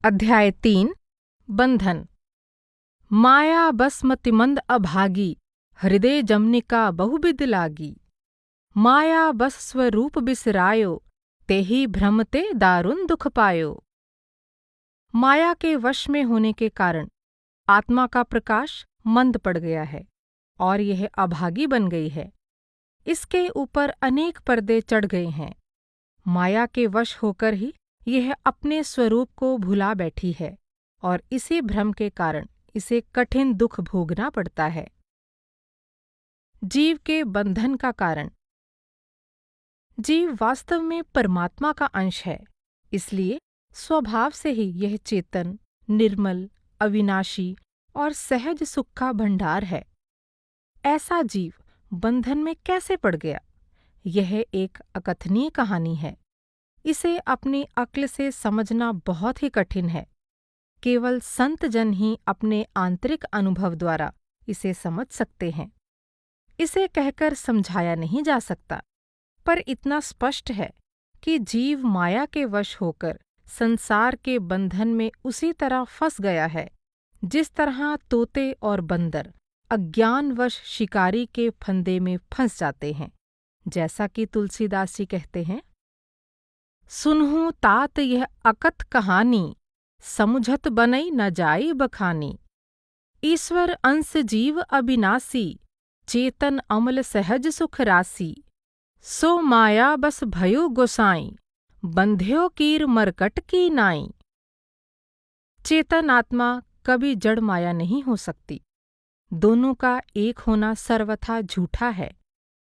अध्याय 3 बंधन। माया बस मतिमंद अभागी, हृदय जमनिका बहुबिद लागी। माया बस स्वरूप बिसरायो, तेहि भ्रमते दारुण दुख पायो। माया के वश में होने के कारण आत्मा का प्रकाश मंद पड़ गया है और यह अभागी बन गई है। इसके ऊपर अनेक पर्दे चढ़ गए हैं। माया के वश होकर ही यह अपने स्वरूप को भुला बैठी है और इसी भ्रम के कारण इसे कठिन दुख भोगना पड़ता है। जीव के बंधन का कारण। जीव वास्तव में परमात्मा का अंश है, इसलिए स्वभाव से ही यह चेतन, निर्मल, अविनाशी और सहज सुख का भंडार है। ऐसा जीव बंधन में कैसे पड़ गया? यह एक अकथनीय कहानी है। इसे अपनी अक्ल से समझना बहुत ही कठिन है। केवल संत जन ही अपने आंतरिक अनुभव द्वारा इसे समझ सकते हैं। इसे कहकर समझाया नहीं जा सकता, पर इतना स्पष्ट है कि जीव माया के वश होकर संसार के बंधन में उसी तरह फंस गया है, जिस तरह तोते और बंदर अज्ञानवश शिकारी के फंदे में फंस जाते हैं। जैसा कि तुलसीदास जी कहते हैं, सुनहूं तात यह अकथ कहानी, समुझत बनई न जाई बखानी। ईश्वर अंश जीव अविनाशी, चेतन अमल सहज सुख राशि। सो माया बस भयो गोसाई, बंध्यो कीर मरकट की नाई। चेतन आत्मा कभी जड़ माया नहीं हो सकती। दोनों का एक होना सर्वथा झूठा है।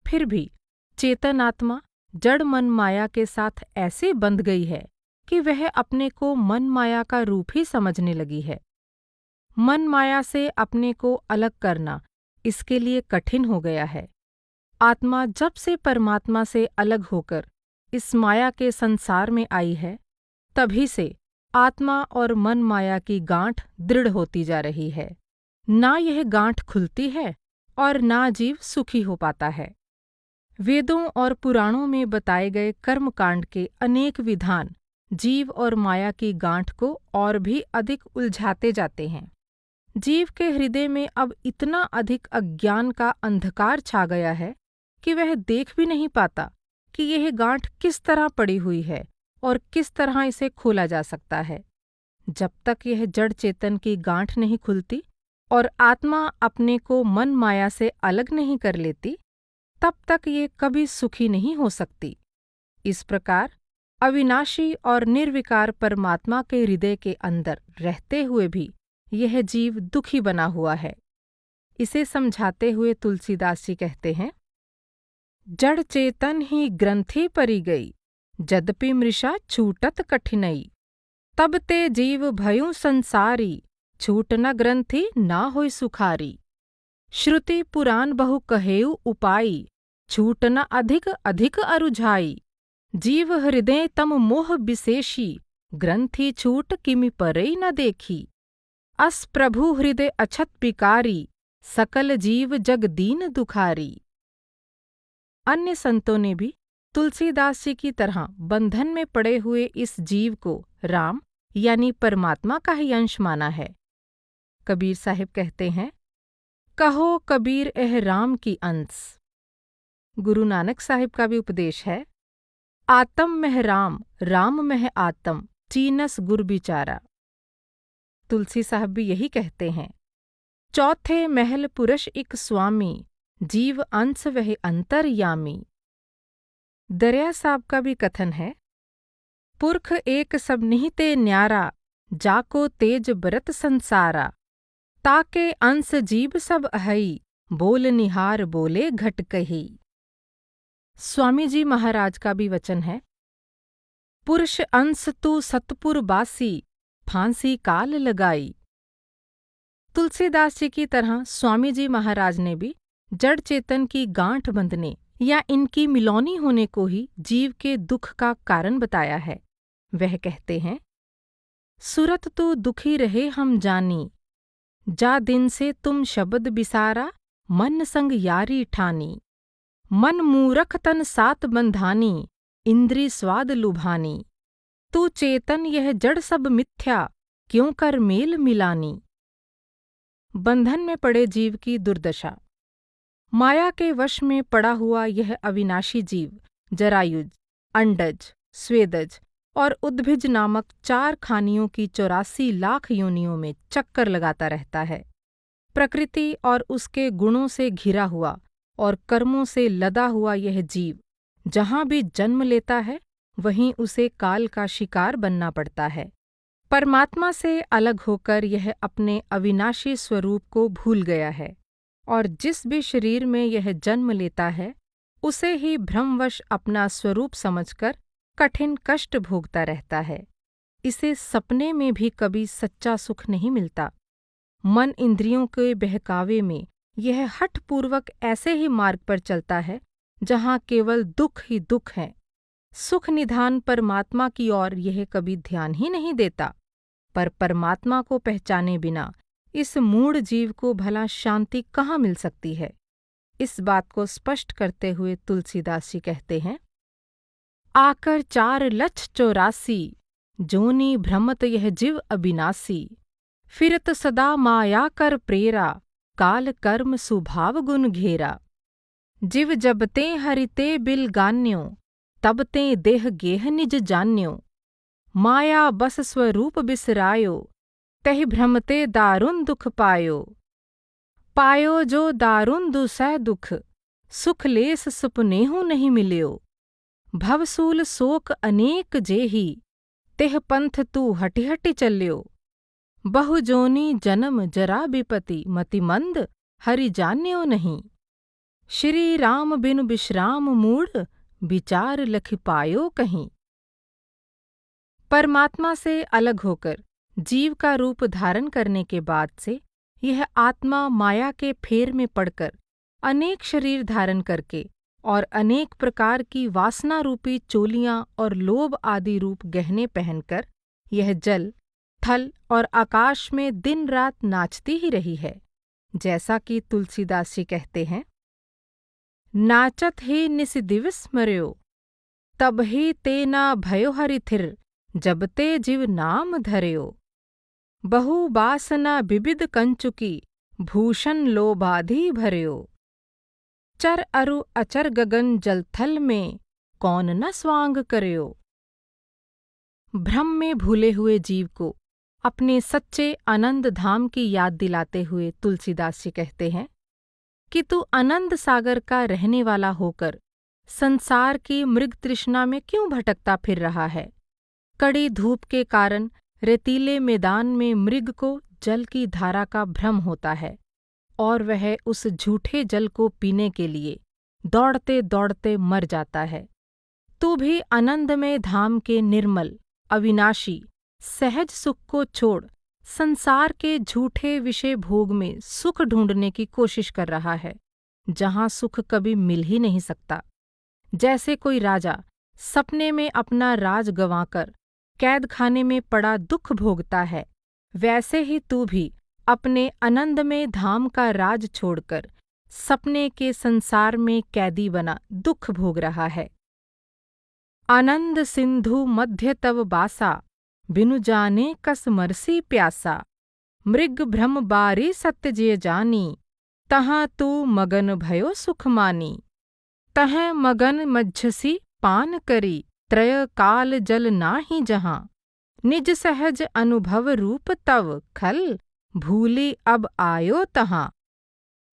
फिर भी चेतन आत्मा जड़ मन माया के साथ ऐसे बंध गई है कि वह अपने को मन माया का रूप ही समझने लगी है। मन माया से अपने को अलग करना इसके लिए कठिन हो गया है। आत्मा जब से परमात्मा से अलग होकर इस माया के संसार में आई है, तभी से आत्मा और मन माया की गांठ दृढ़ होती जा रही है। ना यह गांठ खुलती है और ना जीव सुखी हो पाता है। वेदों और पुराणों में बताए गए कर्मकांड के अनेक विधान जीव और माया की गांठ को और भी अधिक उलझाते जाते हैं। जीव के हृदय में अब इतना अधिक अज्ञान का अंधकार छा गया है कि वह देख भी नहीं पाता कि यह गांठ किस तरह पड़ी हुई है और किस तरह इसे खोला जा सकता है। जब तक यह जड़ चेतन की गांठ नहीं खुलती और आत्मा अपने को मन माया से अलग नहीं कर लेती, तब तक ये कभी सुखी नहीं हो सकती। इस प्रकार अविनाशी और निर्विकार परमात्मा के हृदय के अंदर रहते हुए भी यह जीव दुखी बना हुआ है। इसे समझाते हुए तुलसीदास जी कहते हैं, जड़ चेतन ही ग्रंथि परी गई, यद्यपि मृषा छूटत कठिनई। तब ते जीव भयूं संसारी, छूट न ग्रंथि ना होय सुखारी। श्रुति पुराण बहु कहेउ उपाई, छूट न अधिक अधिक अरुझाई। जीव हृदय तम मोह विशेषी, ग्रंथि छूट किमि परई न देखी। अस प्रभु हृदय अछत विकारी, सकल जीव जग दीन दुखारी। अन्य संतों ने भी तुलसीदास जी की तरह बंधन में पड़े हुए इस जीव को राम यानी परमात्मा का ही अंश माना है। कबीर साहिब कहते हैं, कहो कबीर एह राम की अंश। गुरु नानक साहिब का भी उपदेश है, आतम मह राम, राम मह आतम, चीनस गुर बिचारा। तुलसी साहब भी यही कहते हैं, चौथे महल पुरुष इक स्वामी, जीव अंश वह अंतरयामी। दरिया साहब का भी कथन है, पुरख एक सब निहिते न्यारा, जाको तेज ब्रत संसारा। ताके अंश जीव सब अहई, बोल निहार बोले घट कही। स्वामी जी महाराज का भी वचन है, पुरुष अंश तू सतपुर बासी, फांसी काल लगाई। तुलसीदास जी की तरह स्वामी जी महाराज ने भी जड़ चेतन की गांठ बंधने या इनकी मिलौनी होने को ही जीव के दुख का कारण बताया है। वह कहते हैं, सुरत तो दुखी रहे हम जानी, जा दिन से तुम शब्द बिसारा, मन संग यारी ठानी। मन मूरख तन सात बंधानी, इंद्री स्वाद लुभानी। तू चेतन यह जड़ सब मिथ्या, क्यों कर मेल मिलानी। बंधन में पड़े जीव की दुर्दशा। माया के वश में पड़ा हुआ यह अविनाशी जीव जरायुज, अंडज, स्वेदज और उद्भिज नामक 4 खानियों की 84 लाख योनियों में चक्कर लगाता रहता है। प्रकृति और उसके गुणों से घिरा हुआ और कर्मों से लदा हुआ यह जीव जहाँ भी जन्म लेता है वहीं उसे काल का शिकार बनना पड़ता है। परमात्मा से अलग होकर यह अपने अविनाशी स्वरूप को भूल गया है और जिस भी शरीर में यह जन्म लेता है उसे ही भ्रमवश अपना स्वरूप समझकर कठिन कष्ट भोगता रहता है। इसे सपने में भी कभी सच्चा सुख नहीं मिलता। मन इंद्रियों के बहकावे में यह हठपूर्वक ऐसे ही मार्ग पर चलता है जहाँ केवल दुख ही दुख है। सुख निधान परमात्मा की ओर यह कभी ध्यान ही नहीं देता। पर परमात्मा को पहचाने बिना इस मूढ़ जीव को भला शांति कहाँ मिल सकती है। इस बात को स्पष्ट करते हुए तुलसीदास जी कहते हैं, आकर 4 लक्ष 84 जोनी भ्रमत यह जीव अविनाशी, फिरत सदा माया कर प्रेरा, काल कर्म सुभाव गुण घेरा। जिव जबते हरिते बिल गान्यो, तबते देह गेह निज जान्यो, माया बस स्वरूप बिसरायो, तहि भ्रमते दारुण दुख पायो। पायो जो दारुण दुसह दुख, सुख लेस सुपनेहु नहीं मिल्यो। भवसूल शोक अनेक जेहि, तेह पंथ तू हटि हटि चल्यो। बहु जोनी जन्म जरा विपति, मति मंद हरि जान्यो नहीं। श्री राम बिनु विश्राम मूढ़, विचार लखि पायो कहीं। परमात्मा से अलग होकर जीव का रूप धारण करने के बाद से यह आत्मा माया के फेर में पड़कर अनेक शरीर धारण करके और अनेक प्रकार की वासना रूपी चोलियां और लोभ आदि रूप गहने पहनकर यह जल, थल और आकाश में दिन रात नाचती ही रही है। जैसा कि तुलसीदास जी कहते हैं, नाचत ही निस दिवस मर्यो, तब ही ते ना भयो हरि थिर, जब ते जीव नाम धर्यो। बहु बासना विविध कंचुकी, भूषण लोभाधि भर्यो। चर अरु अचर गगन जलथल में, कौन न स्वांग कर्यो। भ्रम में भूले हुए जीव को अपने सच्चे आनंद धाम की याद दिलाते हुए तुलसीदास जी कहते हैं कि तू आनंद सागर का रहने वाला होकर संसार की मृग तृष्णा में क्यों भटकता फिर रहा है। कड़ी धूप के कारण रेतीले मैदान में मृग को जल की धारा का भ्रम होता है और वह उस झूठे जल को पीने के लिए दौड़ते दौड़ते मर जाता है। तू भी आनंदमय धाम के निर्मल, अविनाशी, सहज सुख को छोड़ संसार के झूठे विषय भोग में सुख ढूंढने की कोशिश कर रहा है, जहाँ सुख कभी मिल ही नहीं सकता। जैसे कोई राजा सपने में अपना राज गंवाकर कैद खाने में पड़ा दुख भोगता है, वैसे ही तू भी अपने आनंदमय धाम का राज छोड़कर सपने के संसार में कैदी बना दुख भोग रहा है। आनंद सिंधु मध्य तव बासा, बिनु जाने कस मरसी प्यासा। मृग भ्रम बारी सत्य जे जानी, तहाँ तू मगन भयो सुख मानी। तह मगन मज्झसी पान करी, त्रय काल जल नाही जहाँ। निज सहज अनुभव रूप तव खल, भूली अब आयो तहाँ।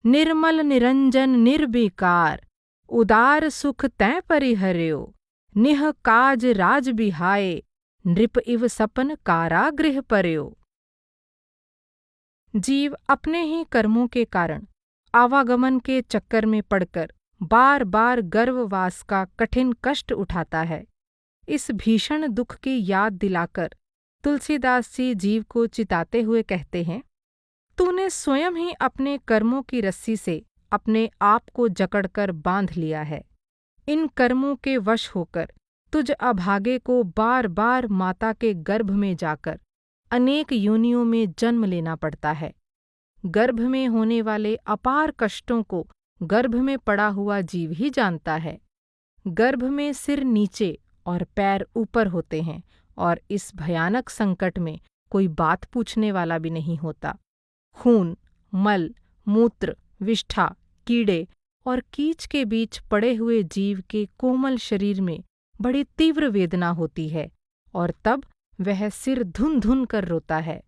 निर्मल निरंजन निर्विकार, उदार सुख तैं परिहर्यो। निह काज राज बिहाए, नृप इव सपन कारागृह पर्यो। जीव अपने ही कर्मों के कारण आवागमन के चक्कर में पड़कर बार बार गर्भवास का कठिन कष्ट उठाता है। इस भीषण दुख की याद दिलाकर तुलसीदास जी जीव को चिताते हुए कहते हैं, तूने स्वयं ही अपने कर्मों की रस्सी से अपने आप को जकड़कर बांध लिया है। इन कर्मों के वश होकर तुझ अभागे को बार बार माता के गर्भ में जाकर अनेक योनियों में जन्म लेना पड़ता है। गर्भ में होने वाले अपार कष्टों को गर्भ में पड़ा हुआ जीव ही जानता है। गर्भ में सिर नीचे और पैर ऊपर होते हैं और इस भयानक संकट में कोई बात पूछने वाला भी नहीं होता। खून, मल, मूत्र, विष्ठा, कीड़े और कीच के बीच पड़े हुए जीव के कोमल शरीर में बड़ी तीव्र वेदना होती है और तब वह सिर धुन धुन कर रोता है।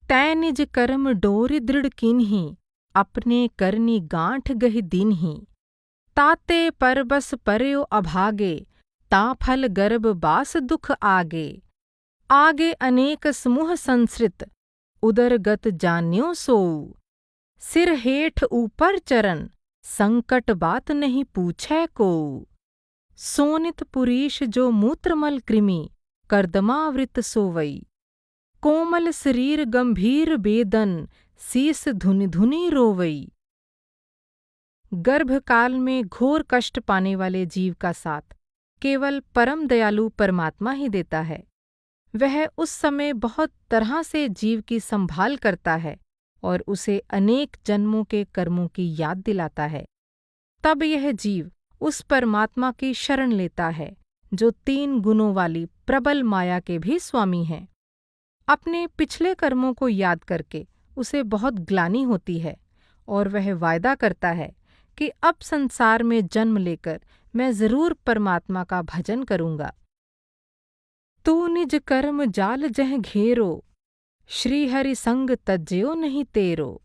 तै निज कर्म डोरि दृढ़ कीन्ही, अपने करनी गांठ गहि दीन्ही। ताते पर बस पर्यो अभागे, ता फल गर्भ बास दुख आगे। आगे अनेक समूह संसृत, उदरगत जान्यो सोऊ। सिर हेठ ऊपर चरण, संकट बात नहीं पूछै कोऊ। सोनित पुरीश जो मूत्रमल कृमि, कर्दमावृत सोवई। कोमल शरीर गंभीर बेदन, शीस धुनि धुनि रोवई। गर्भकाल में घोर कष्ट पाने वाले जीव का साथ केवल परम दयालु परमात्मा ही देता है। वह उस समय बहुत तरह से जीव की संभाल करता है और उसे अनेक जन्मों के कर्मों की याद दिलाता है। तब यह जीव उस परमात्मा की शरण लेता है जो 3 गुणों वाली प्रबल माया के भी स्वामी हैं। अपने पिछले कर्मों को याद करके उसे बहुत ग्लानि होती है और वह वायदा करता है कि अब संसार में जन्म लेकर मैं जरूर परमात्मा का भजन करूंगा। तू निज कर्म जाल जह घेरो, श्री हरि संग तज्ज्यो नहीं तेरो।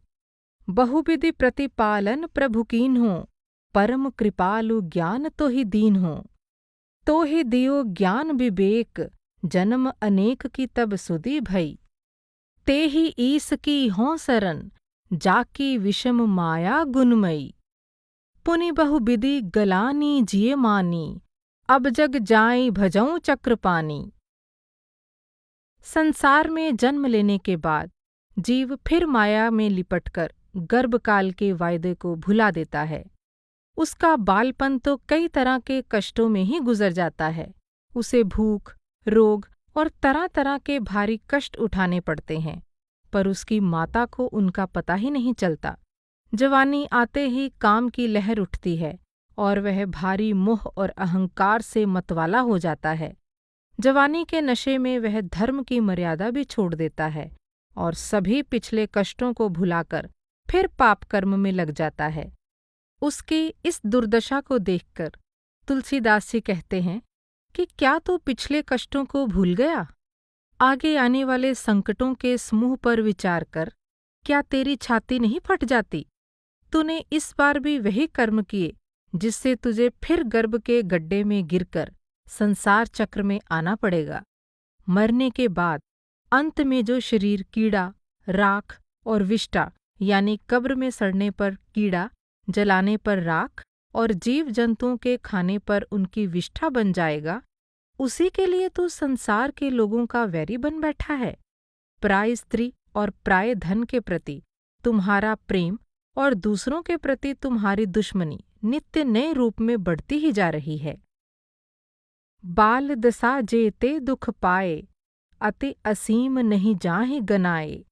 बहुविधि प्रतिपालन प्रभु कीन्हो, परम कृपालु ज्ञान तो ही दीन्हो। तो ही दियो ज्ञान विवेक, जन्म अनेक की तब सुधि भई। ते ही ईस की हों सरन, जाकी विषम माया गुणमयी। पुनि बहुविधि गलानी जिये मानी, अब जग जाई भजऊं चक्रपानी। संसार में जन्म लेने के बाद जीव फिर माया में लिपटकर गर्भकाल के वायदे को भुला देता है। उसका बालपन तो कई तरह के कष्टों में ही गुजर जाता है। उसे भूख, रोग और तरह तरह के भारी कष्ट उठाने पड़ते हैं, पर उसकी माता को उनका पता ही नहीं चलता। जवानी आते ही काम की लहर उठती है और वह भारी मोह और अहंकार से मतवाला हो जाता है। जवानी के नशे में वह धर्म की मर्यादा भी छोड़ देता है और सभी पिछले कष्टों को भुलाकर फिर पाप कर्म में लग जाता है। उसकी इस दुर्दशा को देखकर तुलसीदास जी कहते हैं कि क्या तू पिछले कष्टों को भूल गया? आगे आने वाले संकटों के समूह पर विचार कर, क्या तेरी छाती नहीं फट जाती? तूने इस बार भी वही कर्म किए जिससे तुझे फिर गर्भ के गड्ढे में गिरकर संसार चक्र में आना पड़ेगा। मरने के बाद अंत में जो शरीर कीड़ा, राख और विष्ठा यानी कब्र में सड़ने पर कीड़ा, जलाने पर राख और जीव जंतुओं के खाने पर उनकी विष्ठा बन जाएगा, उसी के लिए तू संसार के लोगों का वैरी बन बैठा है। पराय स्त्री और पराय धन के प्रति तुम्हारा प्रेम और दूसरों के प्रति तुम्हारी दुश्मनी नित्य नए रूप में बढ़ती ही जा रही है। बाल दशा जेते दुख पाए, अति असीम नहीं जाहि गनाए।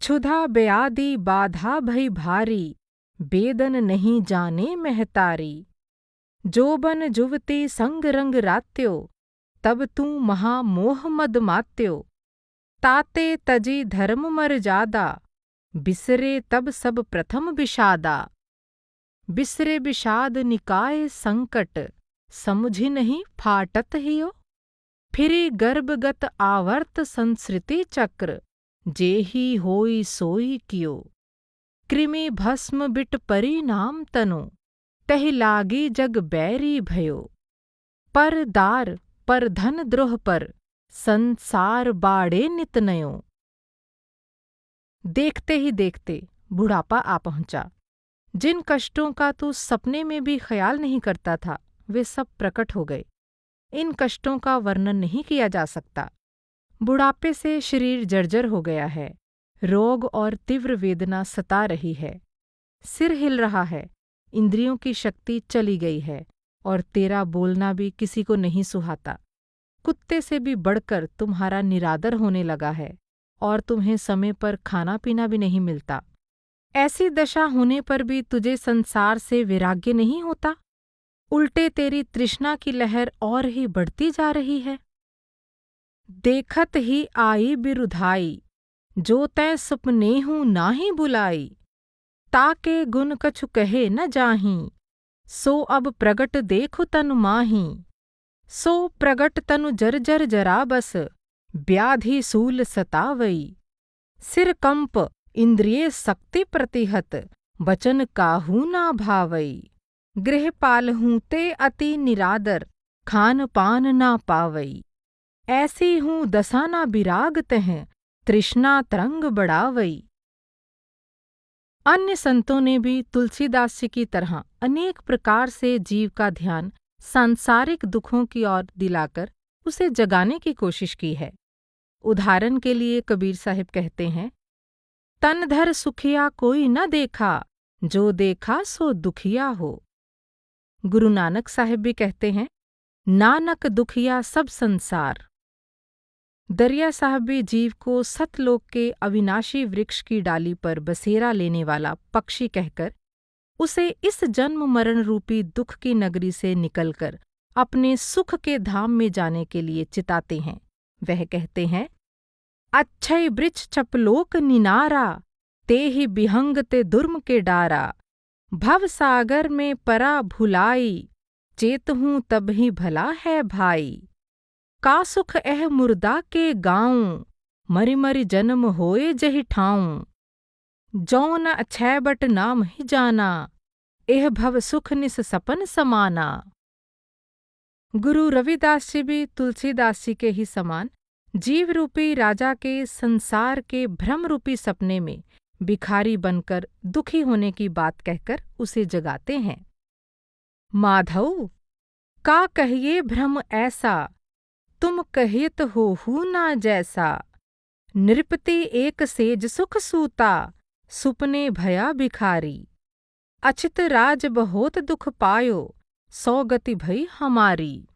क्षुधा ब्याधि बाधा भई भारी, बेदन नहीं जाने महतारी। जोबन जुवती संग रंग रात्यो, तब तू महा मोह मद मात्यो। ताते तजी धर्म मर्यादा, बिसरे तब सब प्रथम विषादा। बिसरे विषाद निकाय संकट, समुझि नहीं फाटत हियो। फिरी गर्भगत आवर्त संसृति चक्र, जेहि होई सोई कियो। कृमि भस्म बिट परिणाम तनु, तहि लागी जग बैरी भयो। पर दार पर धन द्रोह पर, संसार बाड़े नित नयो। देखते ही देखते बुढ़ापा आ पहुंचा। जिन कष्टों का तू सपने में भी ख्याल नहीं करता था, वे सब प्रकट हो गए। इन कष्टों का वर्णन नहीं किया जा सकता। बुढ़ापे से शरीर जर्जर हो गया है, रोग और तीव्र वेदना सता रही है, सिर हिल रहा है, इंद्रियों की शक्ति चली गई है और तेरा बोलना भी किसी को नहीं सुहाता। कुत्ते से भी बढ़कर तुम्हारा निरादर होने लगा है और तुम्हें समय पर खाना पीना भी नहीं मिलता। ऐसी दशा होने पर भी तुझे संसार से वैराग्य नहीं होता, उल्टे तेरी तृष्णा की लहर और ही बढ़ती जा रही है। देखत ही आई बिरुधाई, जो तै सुपनेहु नाहि बुलाई। ताके गुण कछु कहे न जाहीं, सो अब प्रगट देखु तनु माहीं। सो प्रगट तनु जर्जर जरा बस, व्याधि सूल सतावई। सिर कंप इंद्रिय शक्ति प्रतिहत, बचन काहू ना भावई। गृह पालहूँ ते अति निरादर, खान पान ना पावई। ऐसी हूँ दशा ना बिराग तह, तृष्णा तरंग बढ़ावई। अन्य संतों ने भी तुलसीदास जी की तरह अनेक प्रकार से जीव का ध्यान सांसारिक दुखों की ओर दिलाकर उसे जगाने की कोशिश की है। उदाहरण के लिए कबीर साहिब कहते हैं, तन धर सुखिया कोई न देखा, जो देखा सो दुखिया हो। गुरु नानक साहिब भी कहते हैं, नानक दुखिया सब संसार। दरिया साहब भी जीव को सतलोक के अविनाशी वृक्ष की डाली पर बसेरा लेने वाला पक्षी कहकर उसे इस जन्म मरण रूपी दुख की नगरी से निकलकर अपने सुख के धाम में जाने के लिए चिताते हैं। वह कहते हैं, अच्छै वृक्ष चपलोक निनारा, ते ही बिहंग ते दुर्म के डारा। भव सागर में परा भुलाई, चेत हूँ तब ही भला है भाई। का सुख एह मुर्दा के गाऊं, मरि मरि जन्म होए जहि ठाऊं। जौ न अछै बट नाम ही जाना, एह भव सुख निस सपन समाना। गुरु रविदास जी भी तुलसीदास जी के ही समान जीव रूपी राजा के संसार के भ्रम रूपी सपने में भिखारी बनकर दुखी होने की बात कहकर उसे जगाते हैं। माधव का कहिए भ्रम ऐसा, तुम कहित होहू ना जैसा। नृपति एक सेज सुख सूता, सुपने भया भिखारी। अछित राज बहुत दुख पायो, सौ गति भई हमारी।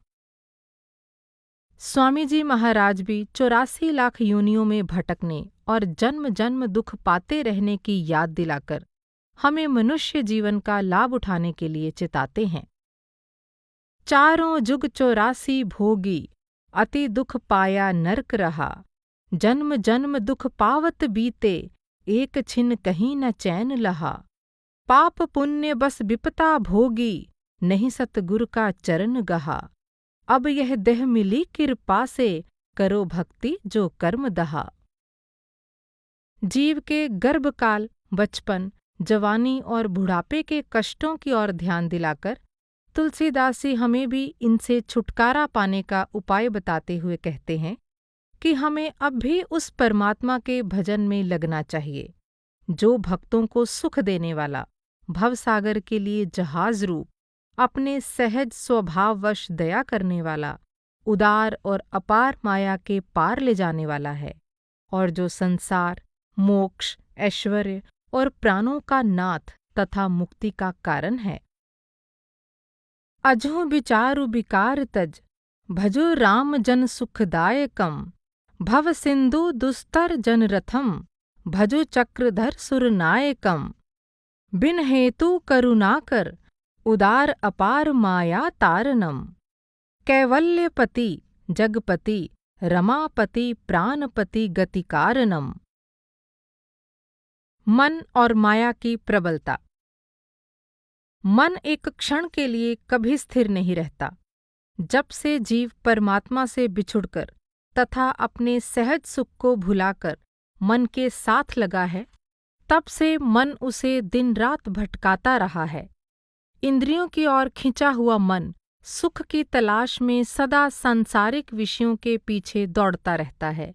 स्वामी जी महाराज भी 84 लाख योनियों में भटकने और जन्म जन्म दुख पाते रहने की याद दिलाकर हमें मनुष्य जीवन का लाभ उठाने के लिए चिताते हैं। चारों जुग 84 भोगी, अति दुख पाया नरक रहा। जन्म जन्म दुख पावत बीते, एक छिन कहीं न चैन लहा। पाप पुण्य बस विपता भोगी, नहीं सतगुरु का चरण गहा। अब यह देह मिली कृपा से, करो भक्ति जो कर्म दहा। जीव के गर्भकाल, बचपन, जवानी और बुढ़ापे के कष्टों की ओर ध्यान दिलाकर तुलसीदास जी हमें भी इनसे छुटकारा पाने का उपाय बताते हुए कहते हैं कि हमें अब भी उस परमात्मा के भजन में लगना चाहिए, जो भक्तों को सुख देने वाला, भवसागर के लिए जहाज रूप, अपने सहज स्वभाववश दया करने वाला, उदार और अपार माया के पार ले जाने वाला है, और जो संसार, मोक्ष, ऐश्वर्य और प्राणों का नाथ तथा मुक्ति का कारण है। अजहु विचारु विकार तज, भजो राम जन सुखदायकम। भव सिंधु दुस्तर जन रथम, भजो चक्रधर सुरनायकम। बिन हेतु करुणाकर, उदार अपार माया तारनम। कैवल्यपति जगपति, रमापति प्राणपति गति कारणम। मन और माया की प्रबलता। मन एक क्षण के लिए कभी स्थिर नहीं रहता। जब से जीव परमात्मा से बिछुड़कर तथा अपने सहज सुख को भुलाकर मन के साथ लगा है, तब से मन उसे दिन रात भटकाता रहा है। इंद्रियों की ओर खिंचा हुआ मन सुख की तलाश में सदा सांसारिक विषयों के पीछे दौड़ता रहता है।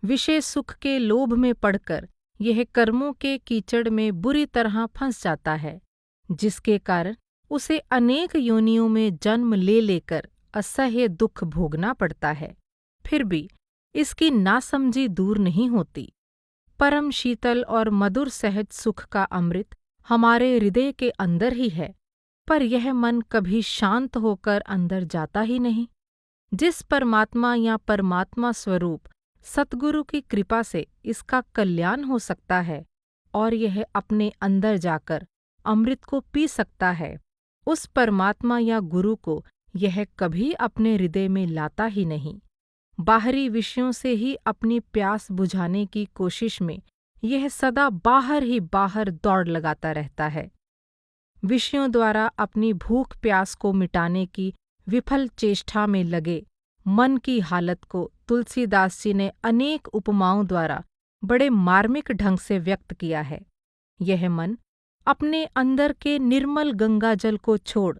विषय सुख के लोभ में पड़कर यह कर्मों के कीचड़ में बुरी तरह फंस जाता है, जिसके कारण उसे अनेक योनियों में जन्म ले लेकर असह्य दुख भोगना पड़ता है। फिर भी इसकी नासमझी दूर नहीं होती। परम शीतल और मधुर सहज सुख का अमृत हमारे हृदय के अंदर ही है, पर यह मन कभी शांत होकर अंदर जाता ही नहीं। जिस परमात्मा या परमात्मा स्वरूप सतगुरु की कृपा से इसका कल्याण हो सकता है और यह अपने अंदर जाकर अमृत को पी सकता है, उस परमात्मा या गुरु को यह कभी अपने हृदय में लाता ही नहीं। बाहरी विषयों से ही अपनी प्यास बुझाने की कोशिश में यह सदा बाहर ही बाहर दौड़ लगाता रहता है। विषयों द्वारा अपनी भूख प्यास को मिटाने की विफल चेष्टा में लगे मन की हालत को तुलसीदास जी ने अनेक उपमाओं द्वारा बड़े मार्मिक ढंग से व्यक्त किया है। यह मन अपने अंदर के निर्मल गंगाजल को छोड़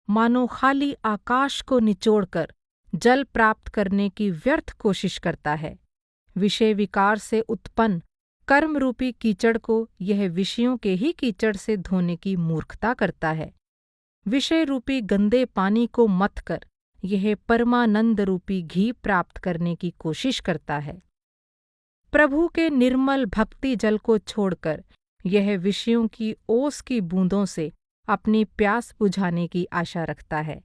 मानो खाली आकाश को निचोड़कर जल प्राप्त करने की व्यर्थ कोशिश करता है। विषय विकार से उत्पन्न कर्म रूपी कीचड़ को यह विषयों के ही कीचड़ से धोने की मूर्खता करता है। विषय रूपी गंदे पानी को मथ कर यह परमानंद रूपी घी प्राप्त करने की कोशिश करता है। प्रभु के निर्मल भक्ति जल को छोड़कर यह विषयों की ओस की बूंदों से अपनी प्यास बुझाने की आशा रखता है।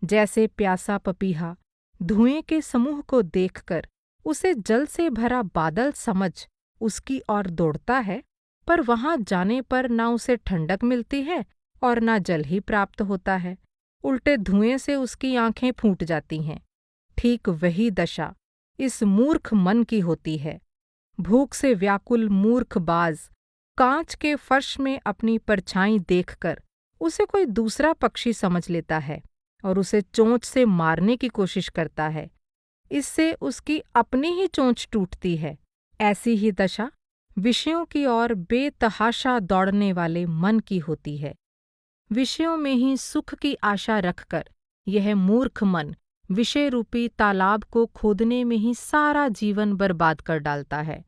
जैसे प्यासा पपीहा धुएं के समूह को देखकर उसे जल से भरा बादल समझ उसकी ओर दौड़ता है, पर वहां जाने पर न उसे ठंडक मिलती है और न जल ही प्राप्त होता है। उल्टे धुएं से उसकी आंखें फूट जाती हैं। ठीक वही दशा इस मूर्ख मन की होती है। भूख से व्याकुल मूर्ख बाज कांच के फर्श में अपनी परछाई देखकर उसे कोई दूसरा पक्षी समझ लेता है और उसे चोंच से मारने की कोशिश करता है। इससे उसकी अपनी ही चोंच टूटती है। ऐसी ही दशा विषयों की ओर बेतहाशा दौड़ने वाले मन की होती है। विषयों में ही सुख की आशा रखकर यह मूर्ख मन विषय रूपी तालाब को खोदने में ही सारा जीवन बर्बाद कर डालता है।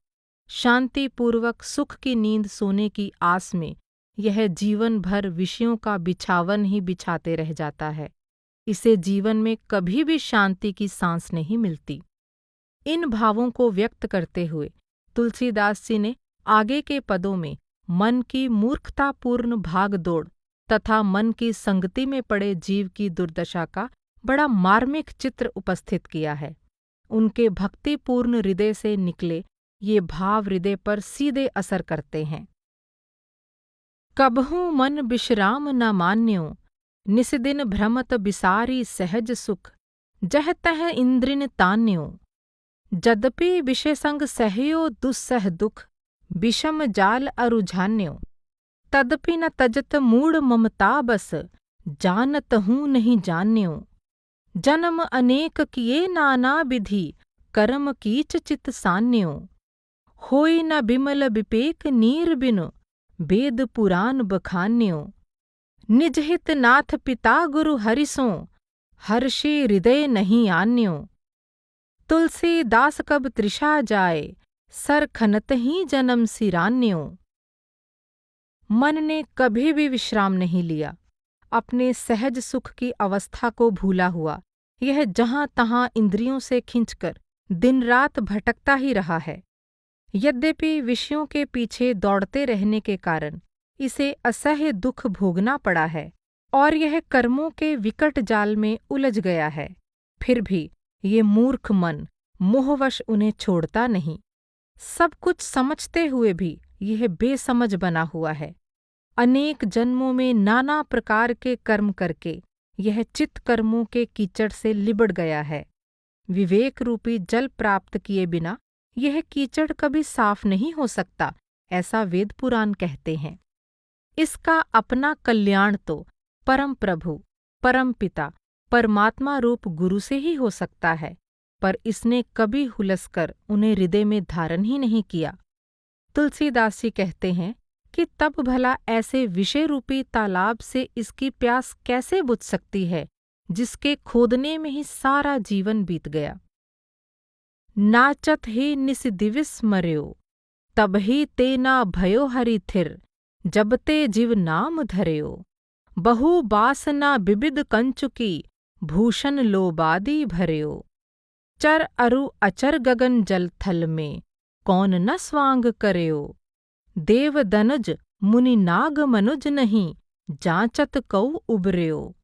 शांतिपूर्वक सुख की नींद सोने की आस में यह जीवन भर विषयों का बिछावन ही बिछाते रह जाता है। इसे जीवन में कभी भी शांति की सांस नहीं मिलती। इन भावों को व्यक्त करते हुए तुलसीदास जी ने आगे के पदों में मन की मूर्खतापूर्ण भागदौड़ तथा मन की संगति में पड़े जीव की दुर्दशा का बड़ा मार्मिक चित्र उपस्थित किया है। उनके भक्तिपूर्ण हृदय से निकले ये भाव हृदय पर सीधे असर करते हैं। कबहू मन विश्राम न मान्यो, निस्दिन भ्रमत बिसारी सहज सुख, जह तह इंद्रिन तान्यो, जद्यपि विषय संग सहयो दुस्सह दुख, विषम जाल अरुझान्यो, तदपि न तजत मूढ़ ममता बस, जानत हूँ नहीं जान्यो, जन्म अनेक किए नाना विधि, कर्म कीच चित सान्यो, होई न बिमल विपेक नीर बिनु, वेद पुराण बखान्यो, निज हित नाथ पिता गुरु हरिसों, हर्षे हृदय नहीं आन्यो, तुलसीदास कब तृषा जाए, सर खनत ही जन्म सिरान्यो। मन ने कभी भी विश्राम नहीं लिया। अपने सहज सुख की अवस्था को भूला हुआ यह जहाँ तहाँ इंद्रियों से खींचकर दिन रात भटकता ही रहा है। यद्यपि विषयों के पीछे दौड़ते रहने के कारण इसे असह्य दुख भोगना पड़ा है और यह कर्मों के विकट जाल में उलझ गया है, फिर भी ये मूर्ख मन मोहवश उन्हें छोड़ता नहीं। सब कुछ समझते हुए भी यह बेसमझ बना हुआ है। अनेक जन्मों में नाना प्रकार के कर्म करके यह चित्त कर्मों के कीचड़ से लिबड़ गया है। विवेक रूपी जल प्राप्त किए बिना यह कीचड़ कभी साफ नहीं हो सकता, ऐसा वेद पुराण कहते हैं। इसका अपना कल्याण तो परम प्रभु, परम पिता, परमात्मा रूप गुरु से ही हो सकता है, पर इसने कभी हुलसकर उन्हें हृदय में धारण ही नहीं किया। तुलसीदास जी कहते हैं कि तब भला ऐसे विषय रूपी तालाब से इसकी प्यास कैसे बुझ सकती है, जिसके खोदने में ही सारा जीवन बीत गया। नाचत हे निस दिविस मर्यो, तब ही ते ना भयो हरि थिर, जब ते जीव नाम धर्यो, बहु बासना विविध कंचुकी, भूषण लोबादी भर्यो, चर अरु अचर गगन जल थल में, कौन न स्वांग करयो, देव दनुज मुनि नाग मनुज नहीं, जांचत कऊ उबर्यो,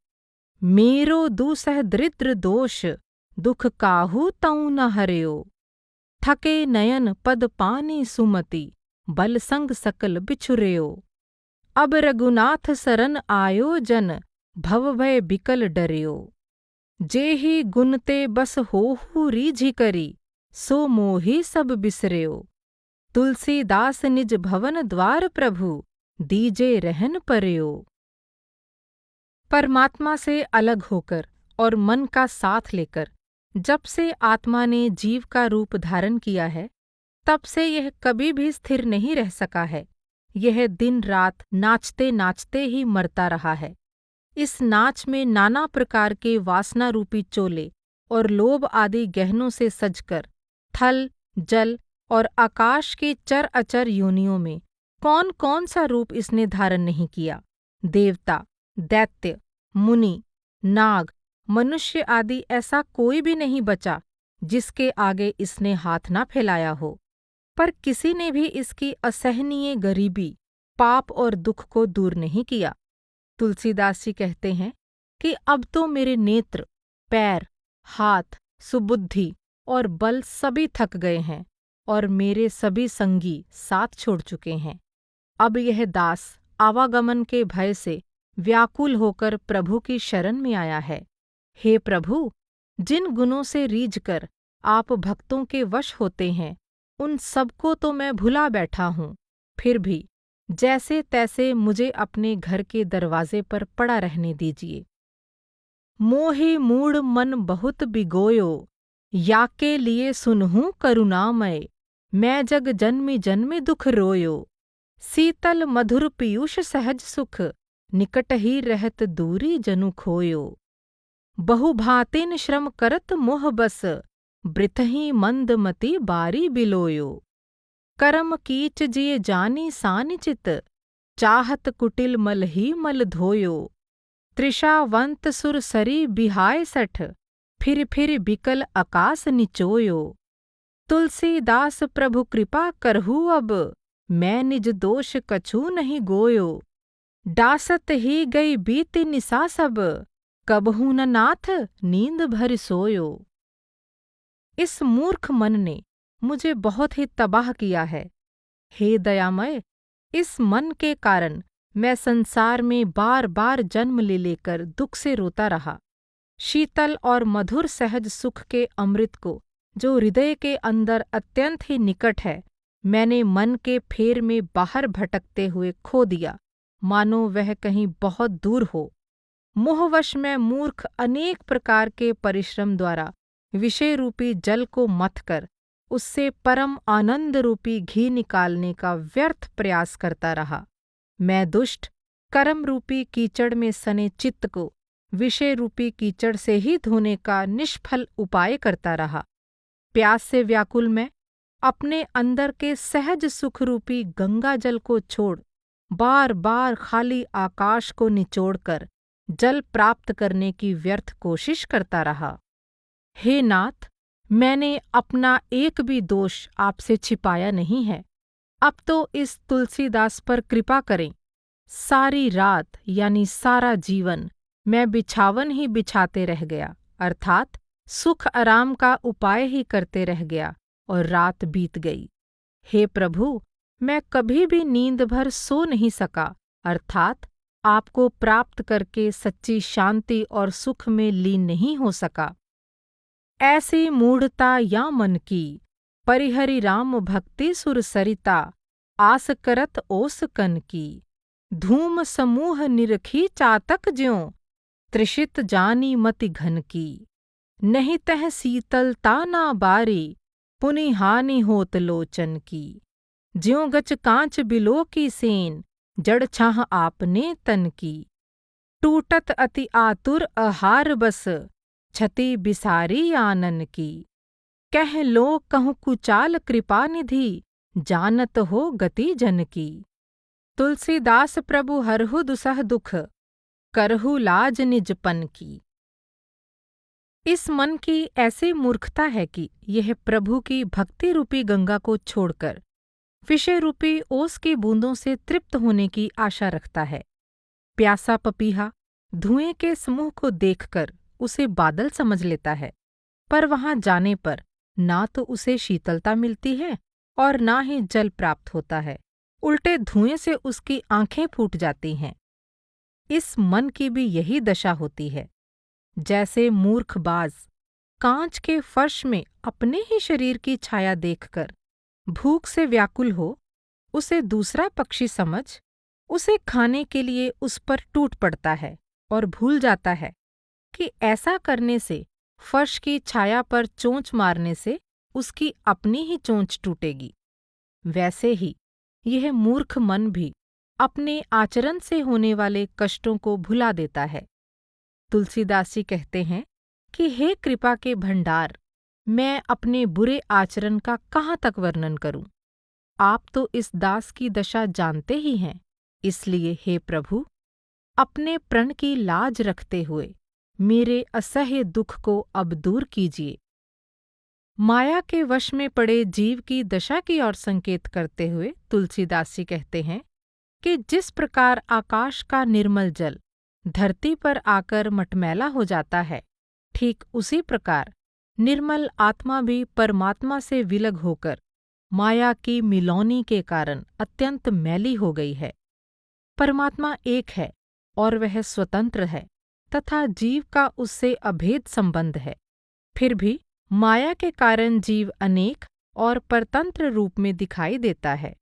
मेरो दूसह दरिद्र दोष, दुख काहू तऊ न हर्यो, थके नयन पद पानी सुमति, बल संग सकल बिछुर्यो, अब रघुनाथ सरन आयो जन, भव भय बिकल डर्यो। जेहि गुण ते बस होहु रीझि करी, सो मोहि सब बिसर्यो। तुलसीदास निज भवन द्वार प्रभु, दीजे रहन पर्यो। परमात्मा से अलग होकर और मन का साथ लेकर जब से आत्मा ने जीव का रूप धारण किया है, तब से यह कभी भी स्थिर नहीं रह सका है। यह दिन रात नाचते नाचते ही मरता रहा है। इस नाच में नाना प्रकार के वासना रूपी चोले और लोभ आदि गहनों से सजकर थल, जल और आकाश के चर अचर योनियों में कौन कौन सा रूप इसने धारण नहीं किया। देवता, दैत्य, मुनि, नाग, मनुष्य आदि ऐसा कोई भी नहीं बचा जिसके आगे इसने हाथ ना फैलाया हो। पर किसी ने भी इसकी असहनीय गरीबी, पाप और दुख को दूर नहीं किया। तुलसीदास जी कहते हैं कि अब तो मेरे नेत्र, पैर, हाथ, सुबुद्धि और बल सभी थक गए हैं और मेरे सभी संगी साथ छोड़ चुके हैं। अब यह दास आवागमन के भय से व्याकुल होकर प्रभु की शरण में आया है। हे प्रभु, जिन गुणों से रीझकर आप भक्तों के वश होते हैं, उन सबको तो मैं भुला बैठा हूँ। फिर भी जैसे तैसे मुझे अपने घर के दरवाजे पर पड़ा रहने दीजिए। मोहि मूढ़ मन बहुत बिगोयो, याके लिए सुनहूँ करुणामय। मैं जग जन्मि जन्मि दुख रोयो, शीतल मधुर पीयूष सहज सुख। निकट ही रहत दूरी जनु खोयो। बहुभातिन श्रम करत मोह बस, बृथहि मंदमति बारी बिलोयो। करम कीच जिय जानी सानिचित, चाहत कुटिल मल ही मल धोयो। त्रिषावंत सुर सरी बिहाय सठ, फिर बिकल आकाश निचोयो। तुलसीदास प्रभु कृपा करहु अब, मैं निज दोष कछु नहीं गोयो। डासत ही गई बीती निशा सब, कबहु न नाथ नींद भर सोयो। इस मूर्ख मन ने मुझे बहुत ही तबाह किया है। हे दयामय, इस मन के कारण मैं संसार में बार बार जन्म ले लेकर दुख से रोता रहा। शीतल और मधुर सहज सुख के अमृत को, जो हृदय के अंदर अत्यंत ही निकट है, मैंने मन के फेर में बाहर भटकते हुए खो दिया, मानो वह कहीं बहुत दूर हो। मोहवश में मूर्ख अनेक प्रकार के परिश्रम द्वारा विषय रूपी जल को मथकर उससे परम आनंद रूपी घी निकालने का व्यर्थ प्रयास करता रहा। मैं दुष्ट कर्म रूपी कीचड़ में सने चित्त को विषय रूपी कीचड़ से ही धोने का निष्फल उपाय करता रहा। प्यास से व्याकुल मैं अपने अंदर के सहज सुख रूपी गंगा जल को छोड़ बार बार खाली आकाश को निचोड़कर जल प्राप्त करने की व्यर्थ कोशिश करता रहा। हे नाथ, मैंने अपना एक भी दोष आपसे छिपाया नहीं है। अब तो इस तुलसीदास पर कृपा करें। सारी रात यानी सारा जीवन मैं बिछावन ही बिछाते रह गया, अर्थात सुख आराम का उपाय ही करते रह गया और रात बीत गई। हे प्रभु, मैं कभी भी नींद भर सो नहीं सका, अर्थात आपको प्राप्त करके सच्ची शांति और सुख में लीन नहीं हो सका। ऐसी मूढ़ता या मन की, परिहरि राम भक्ति सुर सरिता, आस करत ओस कन की। धूम समूह निरखी चातक ज्यों, त्रिषित जानी मति घन की। नहीं तह शीतलता ना बारी, पुनि हानि होत लोचन की। ज्यों गच कांच बिलो की सेन, जड़ छाह आपने तन की। टूटत अति आतुर आहार बस, छति बिसारी आनन की। कह लो कहूँ कुचाल कृपा निधि, जानत हो गति जन की। तुलसीदास प्रभु हरहु दुसह दुख, करहु लाज निजपन की। इस मन की ऐसी मूर्खता है कि यह प्रभु की भक्ति रूपी गंगा को छोड़कर विषय रूपी ओस की बूंदों से तृप्त होने की आशा रखता है। प्यासा पपीहा धुएं के समूह को देखकर उसे बादल समझ लेता है, पर वहां जाने पर ना तो उसे शीतलता मिलती है और ना ही जल प्राप्त होता है, उल्टे धुएं से उसकी आंखें फूट जाती हैं। इस मन की भी यही दशा होती है। जैसे मूर्खबाज कांच के फर्श में अपने ही शरीर की छाया देखकर भूख से व्याकुल हो, उसे दूसरा पक्षी समझ उसे खाने के लिए उस पर टूट पड़ता है और भूल जाता है कि ऐसा करने से फर्श की छाया पर चोंच मारने से उसकी अपनी ही चोंच टूटेगी। वैसे ही यह मूर्ख मन भी अपने आचरण से होने वाले कष्टों को भुला देता है। तुलसीदास जी कहते हैं कि हे कृपा के भंडार, मैं अपने बुरे आचरण का कहाँ तक वर्णन करूं? आप तो इस दास की दशा जानते ही हैं, इसलिए हे प्रभु, अपने प्रण की लाज रखते हुए मेरे असह्य दुख को अब दूर कीजिए। माया के वश में पड़े जीव की दशा की ओर संकेत करते हुए तुलसीदास जी कहते हैं कि जिस प्रकार आकाश का निर्मल जल धरती पर आकर मटमैला हो जाता है, ठीक उसी प्रकार निर्मल आत्मा भी परमात्मा से विलग होकर माया की मिलौनी के कारण अत्यंत मैली हो गई है। परमात्मा एक है और वह स्वतंत्र है तथा जीव का उससे अभेद संबंध है। फिर भी माया के कारण जीव अनेक और परतंत्र रूप में दिखाई देता है।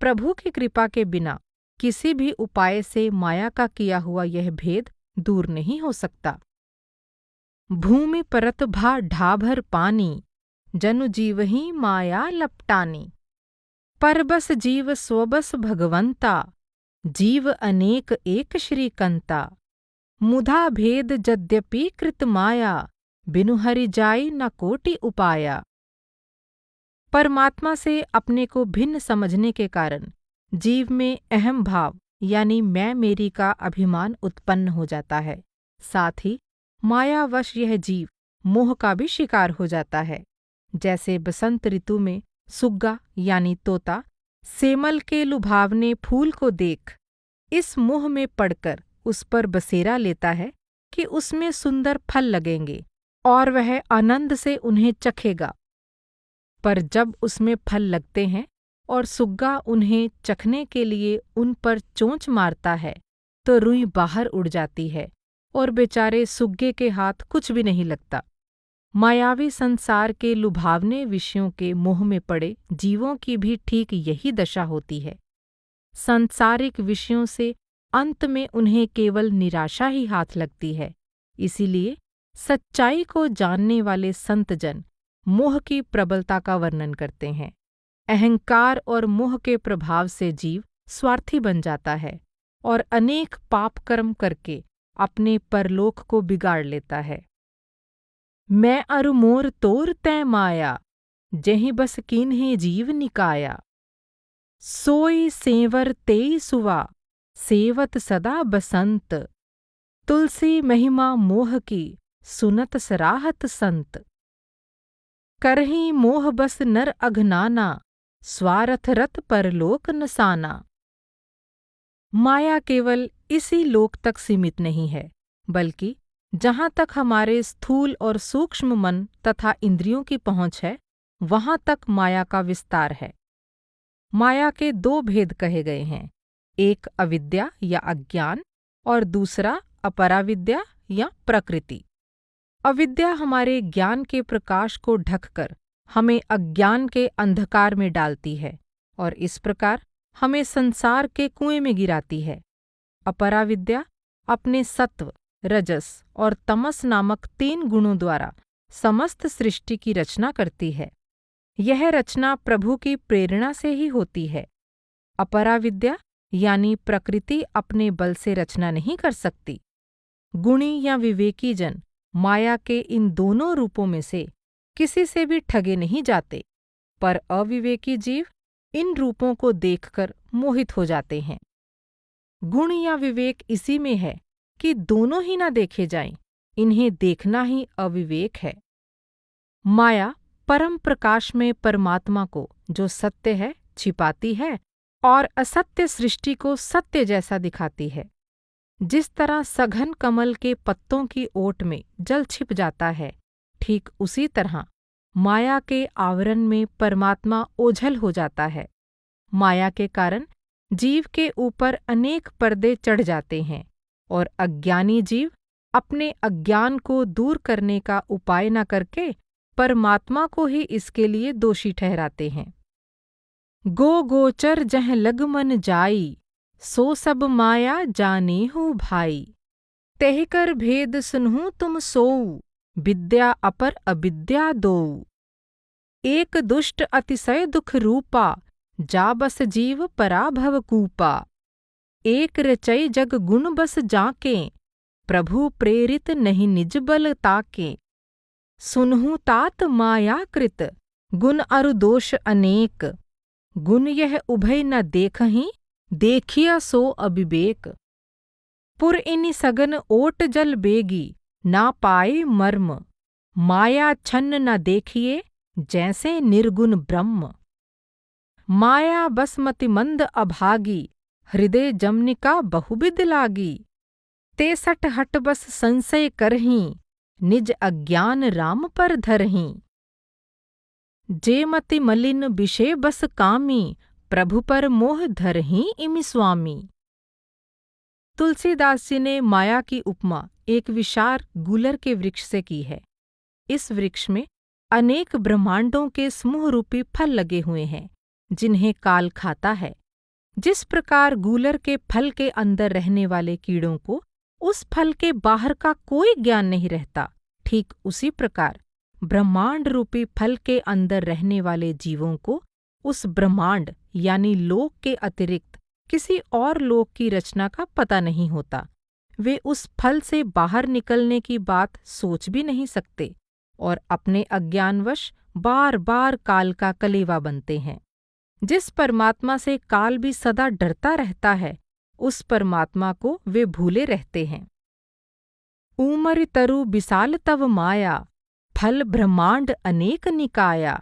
प्रभु की कृपा के बिना किसी भी उपाय से माया का किया हुआ यह भेद दूर नहीं हो सकता। भूमि परत भा ढाभर पानी, जनु जीव ही माया लपटानी। परबस जीव स्वबस भगवंता, जीव अनेक एक श्रीकंता। मुधा भेद यद्यपि कृत माया, बिनु हरि जाई न कोटि उपाया। परमात्मा से अपने को भिन्न समझने के कारण जीव में अहम भाव यानी मैं मेरी का अभिमान उत्पन्न हो जाता है। साथ ही मायावश यह जीव मोह का भी शिकार हो जाता है। जैसे बसंत ऋतु में सुग्गा यानी तोता सेमल के लुभावने फूल को देख इस मोह में पड़कर उस पर बसेरा लेता है कि उसमें सुंदर फल लगेंगे और वह आनंद से उन्हें चखेगा। पर जब उसमें फल लगते हैं और सुग्गा उन्हें चखने के लिए उन पर चोंच मारता है तो रुई बाहर उड़ जाती है और बेचारे सुग्गे के हाथ कुछ भी नहीं लगता। मायावी संसार के लुभावने विषयों के मोह में पड़े जीवों की भी ठीक यही दशा होती है। सांसारिक विषयों से अंत में उन्हें केवल निराशा ही हाथ लगती है। इसीलिए सच्चाई को जानने वाले संतजन मोह की प्रबलता का वर्णन करते हैं। अहंकार और मोह के प्रभाव से जीव स्वार्थी बन जाता है और अनेक पाप कर्म करके अपने परलोक को बिगाड़ लेता है। मैं अरु मोर तोर तै माया, जहीं बस कीन्हे जीव निकाया। सोई सेंवर तेई सुवा, सेवत सदा बसंत। तुलसी महिमा मोह की, सुनत सराहत संत। करहीं मोह बस नर अघनाना, स्वार्थ रत परलोक नसाना। माया केवल इसी लोक तक सीमित नहीं है, बल्कि जहाँ तक हमारे स्थूल और सूक्ष्म मन तथा इंद्रियों की पहुँच है, वहाँ तक माया का विस्तार है। माया के दो भेद कहे गए हैं, एक अविद्या या अज्ञान और दूसरा अपराविद्या या प्रकृति। अविद्या हमारे ज्ञान के प्रकाश को ढककर हमें अज्ञान के अंधकार में डालती है और इस प्रकार हमें संसार के कुएं में गिराती है। अपराविद्या अपने सत्व, रजस और तमस नामक 3 गुणों द्वारा समस्त सृष्टि की रचना करती है। यह रचना प्रभु की प्रेरणा से ही होती है। अपराविद्या यानी प्रकृति अपने बल से रचना नहीं कर सकती। गुणी या विवेकी जन माया के इन दोनों रूपों में से किसी से भी ठगे नहीं जाते, पर अविवेकी जीव इन रूपों को देखकर मोहित हो जाते हैं। गुण या विवेक इसी में है कि दोनों ही न देखे जाएं, इन्हें देखना ही अविवेक है। माया परम प्रकाश में परमात्मा को जो सत्य है छिपाती है और असत्य सृष्टि को सत्य जैसा दिखाती है। जिस तरह सघन कमल के पत्तों की ओट में जल छिप जाता है, ठीक उसी तरह माया के आवरण में परमात्मा ओझल हो जाता है। माया के कारण जीव के ऊपर अनेक पर्दे चढ़ जाते हैं और अज्ञानी जीव अपने अज्ञान को दूर करने का उपाय न करके परमात्मा को ही इसके लिए दोषी ठहराते हैं। गो गोचर जह लग मन जाई, सो सब माया जाने हूँ भाई। तेह कर भेद सुनहूँ तुम सोऊ, विद्या अपर अविद्या दोऊ। एक दुष्ट अतिशय दुख रूपा, जा बस जीव पराभव कूपा। एक रचई जग गुण बस जाके, प्रभु प्रेरित नहीं निज बल ताके। सुनहु तात माया कृत, गुण अरु दोष अनेक। गुण यह उभय न देखहीं, देखिया सो अविवेक। पुर इनि सगन ओट जल बेगी, ना पाए मर्म। माया छन्न न देखिए, जैसे निर्गुण ब्रह्म। माया बसमति मंद अभागी, हृदय जमनिका बहुविध लागी। ते सठ हट बस संशय करहीं, निज अज्ञान राम पर धरहीं। जे मति मलिन विषय बस कामी, प्रभु पर मोह धरहीं इमि स्वामी। तुलसीदास जी ने माया की उपमा एक विशाल गूलर के वृक्ष से की है। इस वृक्ष में अनेक ब्रह्मांडों के समूह रूपी फल लगे हुए हैं, जिन्हें काल खाता है। जिस प्रकार गूलर के फल के अंदर रहने वाले कीड़ों को उस फल के बाहर का कोई ज्ञान नहीं रहता, ठीक उसी प्रकार ब्रह्मांड रूपी फल के अंदर रहने वाले जीवों को उस ब्रह्मांड यानी लोक के अतिरिक्त किसी और लोक की रचना का पता नहीं होता। वे उस फल से बाहर निकलने की बात सोच भी नहीं सकते और अपने अज्ञानवश बार बार काल का कलेवा बनते हैं। जिस परमात्मा से काल भी सदा डरता रहता है, उस परमात्मा को वे भूले रहते हैं। ऊमर तरु विशाल तव माया, फल ब्रह्मांड अनेक निकाया।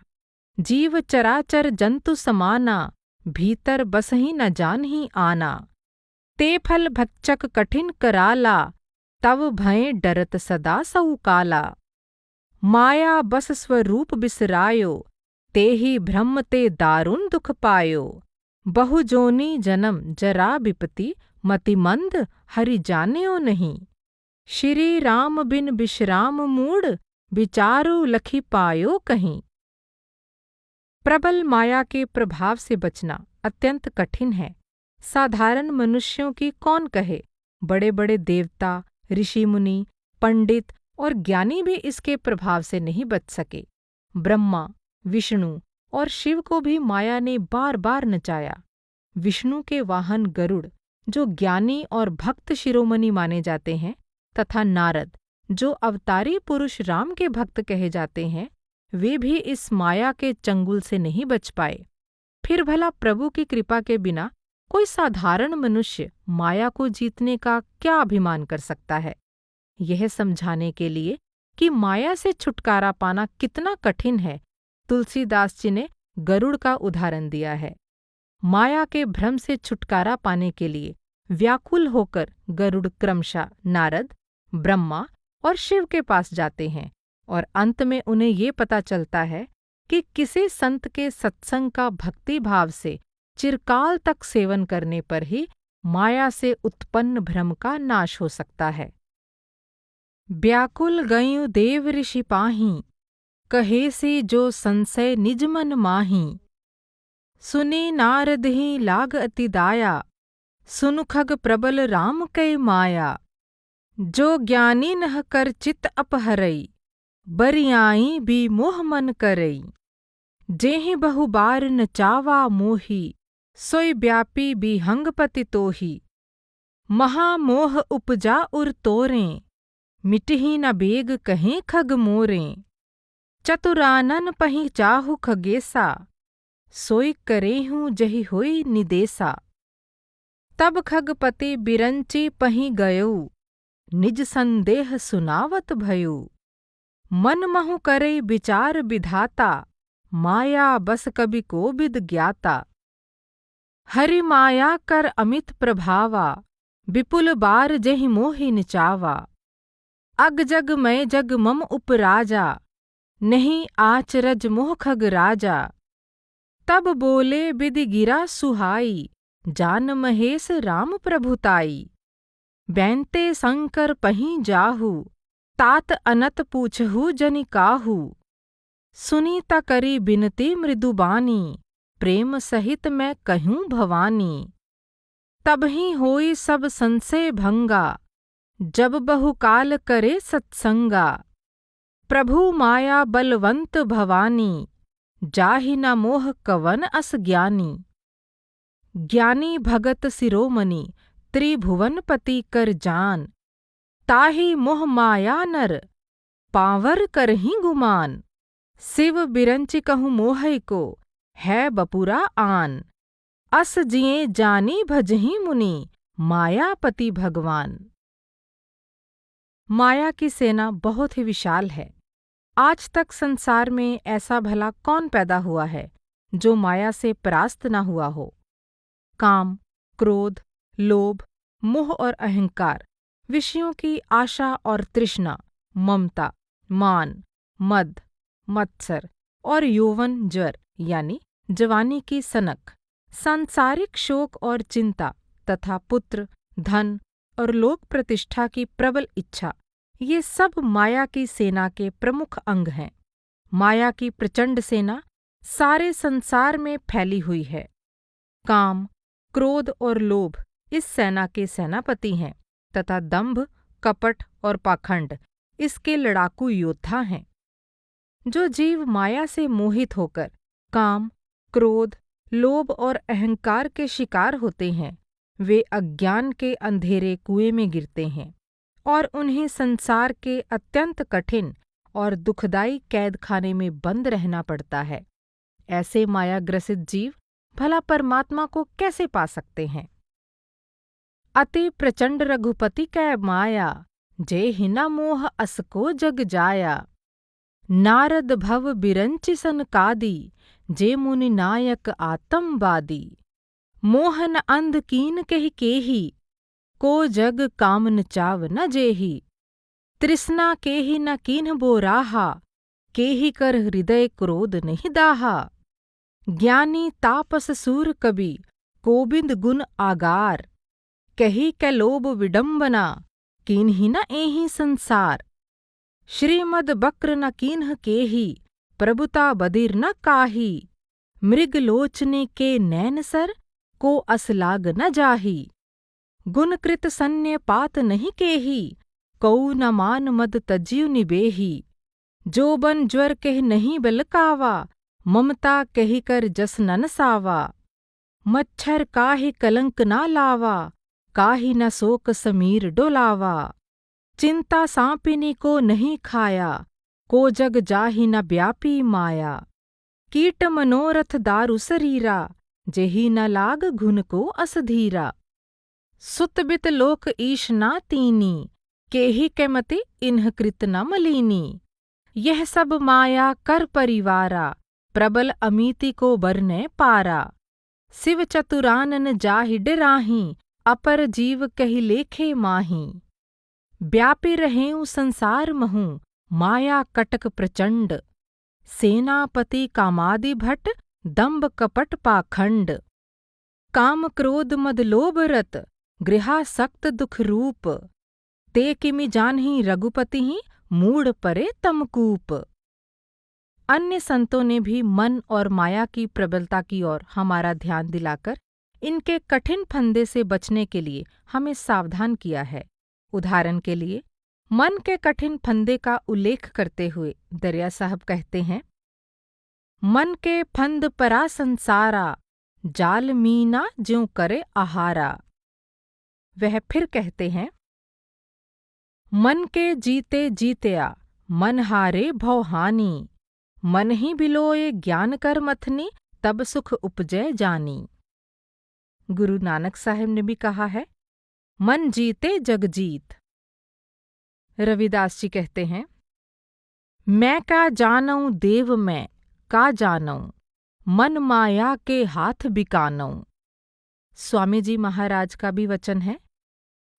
जीव चराचर जंतु समाना, भीतर बसहि न जानहि आना। ते फल भक्षक कठिन कराला, तव भय डरत सदा सऊ काला। माया बस स्वरूप बिसरायो, ते ही ब्रह्म ते दारुण दुख पायो। बहु जोनी जन्म जरा विपति, मति मंद हरि जान्यो नहीं। श्री राम बिन विश्राम मूढ़, विचारु लखि पायो कहीं। प्रबल माया के प्रभाव से बचना अत्यंत कठिन है। साधारण मनुष्यों की कौन कहे, बड़े बड़े देवता, ऋषि मुनि, पंडित और ज्ञानी भी इसके प्रभाव से नहीं बच सके। ब्रह्मा, विष्णु और शिव को भी माया ने बार बार नचाया। विष्णु के वाहन गरुड़, जो ज्ञानी और भक्त शिरोमणि माने जाते हैं, तथा नारद, जो अवतारी पुरुष राम के भक्त कहे जाते हैं, वे भी इस माया के चंगुल से नहीं बच पाए। फिर भला प्रभु की कृपा के बिना कोई साधारण मनुष्य माया को जीतने का क्या अभिमान कर सकता है? यह समझाने के लिए कि माया से छुटकारा पाना कितना कठिन है, तुलसीदास जी ने गरुड़ का उदाहरण दिया है। माया के भ्रम से छुटकारा पाने के लिए व्याकुल होकर गरुड़ क्रमशः नारद, ब्रह्मा और शिव के पास जाते हैं और अंत में उन्हें ये पता चलता है कि किसी संत के सत्संग का भक्ति भाव से चिरकाल तक सेवन करने पर ही माया से उत्पन्न भ्रम का नाश हो सकता है। व्याकुल गयु देव ऋषि पाहीं, कहे से जो संशय निज मन माहीं। सुनी नारद ही लाग अति दाया, सुनु खग प्रबल राम कै माया। जो ज्ञानी नह कर चित अपहरई, बरियाई भी मोह मन करई। जेहि बहु बार नचावा मोही, सोई व्यापी भी हंगपति तोही। महामोह उपजा उर तोरें, मिटही न बेग कहें खग मोरें। चतुरानन पहि चाहु खगेसा, सोई करेहूँ जहि होई निदेसा। तब खगपति बिरंची पहि गयऊ, निज संदेह सुनावत भयऊ। मन महु करई विचार विधाता, माया बस कबि को विद ज्ञाता। हरि माया कर अमित प्रभावा, विपुल बार जेहि मोहि निचावा। अग जग मैं जग मम उपराजा, नहीं आचरज मोह खग राजा। तब बोले विधि गिरा सुहाई, जान महेश राम प्रभुताई। बैंते संकर पहीं जाहू, तात अनत पूछहु जनि काहू। सुनी त करी बिनती मृदुबानी, प्रेम सहित मैं कहूँ भवानी। तबहि होई सब संशय भंगा, जब बहुकाल करे सत्संगा। प्रभु माया बलवंत भवानी, जाहि न मोह कवन अस ज्ञानी। ज्ञानी भगत शिरोमणि, त्रिभुवनपति कर जान। ताहि मोह माया नर, पांवर करहिं गुमान। शिव बिरंचि कहूँ मोहै को, है बपुरा आन। अस जिए जानी भजहिं मुनि, मायापति भगवान। माया की सेना बहुत ही विशाल है। आज तक संसार में ऐसा भला कौन पैदा हुआ है जो माया से परास्त न हुआ हो। काम, क्रोध, लोभ, मोह और अहंकार, विषयों की आशा और तृष्णा, ममता, मान, मद, मत्सर और यौवन ज्वर यानी जवानी की सनक, सांसारिक शोक और चिंता तथा पुत्र, धन और लोक प्रतिष्ठा की प्रबल इच्छा, ये सब माया की सेना के प्रमुख अंग हैं। माया की प्रचंड सेना सारे संसार में फैली हुई है। काम, क्रोध और लोभ इस सेना के सेनापति हैं तथा दंभ, कपट और पाखंड इसके लड़ाकू योद्धा हैं। जो जीव माया से मोहित होकर काम, क्रोध, लोभ और अहंकार के शिकार होते हैं, वे अज्ञान के अंधेरे कुएं में गिरते हैं और उन्हें संसार के अत्यंत कठिन और दुखदायी कैद खाने में बंद रहना पड़ता है। ऐसे मायाग्रसित जीव भला परमात्मा को कैसे पा सकते हैं। अति प्रचंड रघुपति कै माया, जे हिना मोह असको जग जाया। नारद भव बिरंचि सनकादि, जे मुनि नायक आतमवादी। मोहन अंध कीन कहि केहि, को जग कामन चाव न जेहि। तृष्णा केहि न कीन्ह बोराहा, केहि कर हृदय क्रोध नहीं दाहा। ज्ञानी तापस सूर कबि, गोविंद गुण आगार। कही कै लोभ विडम्बना, कीन्हि न एहि संसार। श्रीमद बक्र न कीन्ह केहि, प्रभुता बधिर न काहि। मृग लोचने के नैन सर, को अस लाग न जाहि। गुणकृत सन्य पात नहीं केहि, कऊ न मान मद तज्यु निबेहि। जो बन ज्वर कह नहीं बलकावा, ममता कही कर जस नन सावा। मच्छर काहि कलंक ना लावा, काहि न शोक समीर डोलावा। चिंता सांपिनी को नहीं खाया, को जग जाहि न व्यापी माया। कीट मनोरथ दारु शरीरा, जेहि न लाग घुन को असधीरा। सुतबित लोक ईश ना तीनी, केहि के मति इन्ह कृत न मलीनी। यह सब माया कर परिवारा, प्रबल अमीति को बरने पारा। शिव चतुरानन जाहि डराहि, अपर जीव कहि लेखे माही। व्यापी रहेउ संसार महु, माया कटक प्रचंड। सेनापति कामादि भट्ट, दंभ कपट पाखंड। काम क्रोध मद लोभ रत, गृहासक्त दुख रूप। ते किमि जानहि रघुपति, मूढ़ परे तमकूप। अन्य संतों ने भी मन और माया की प्रबलता की ओर हमारा ध्यान दिलाकर इनके कठिन फंदे से बचने के लिए हमें सावधान किया है। उदाहरण के लिए मन के कठिन फंदे का उल्लेख करते हुए दरिया साहब कहते हैं, मन के फंद परा संसारा, जाल मीना ज्यों करे आहारा। वह फिर कहते हैं, मन के जीते जीतया, मन हारे भवहानि। मन ही बिलोए ज्ञान कर मथनी, तब सुख उपजय जानी। गुरु नानक साहिब ने भी कहा है, मन जीते जग जीत। रविदास जी कहते हैं, मैं का जानऊं देव मैं, का जानऊं, मन माया के हाथ बिकानऊं। स्वामी जी महाराज का भी वचन है,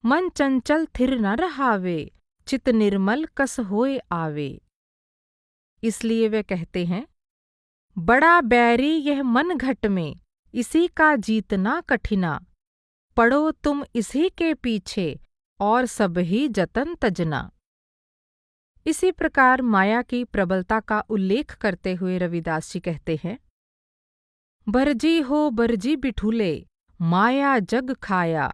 मन चंचल थिर न रहावे, चित निर्मल कस होए आवे। इसलिए वे कहते हैं, बड़ा बैरी यह मन घट में, इसी का जीतना कठिना। पड़ो तुम इसी के पीछे, और सब ही जतन तजना। इसी प्रकार माया की प्रबलता का उल्लेख करते हुए रविदास जी कहते हैं, बरजी हो बरजी बिठूले, माया जग खाया,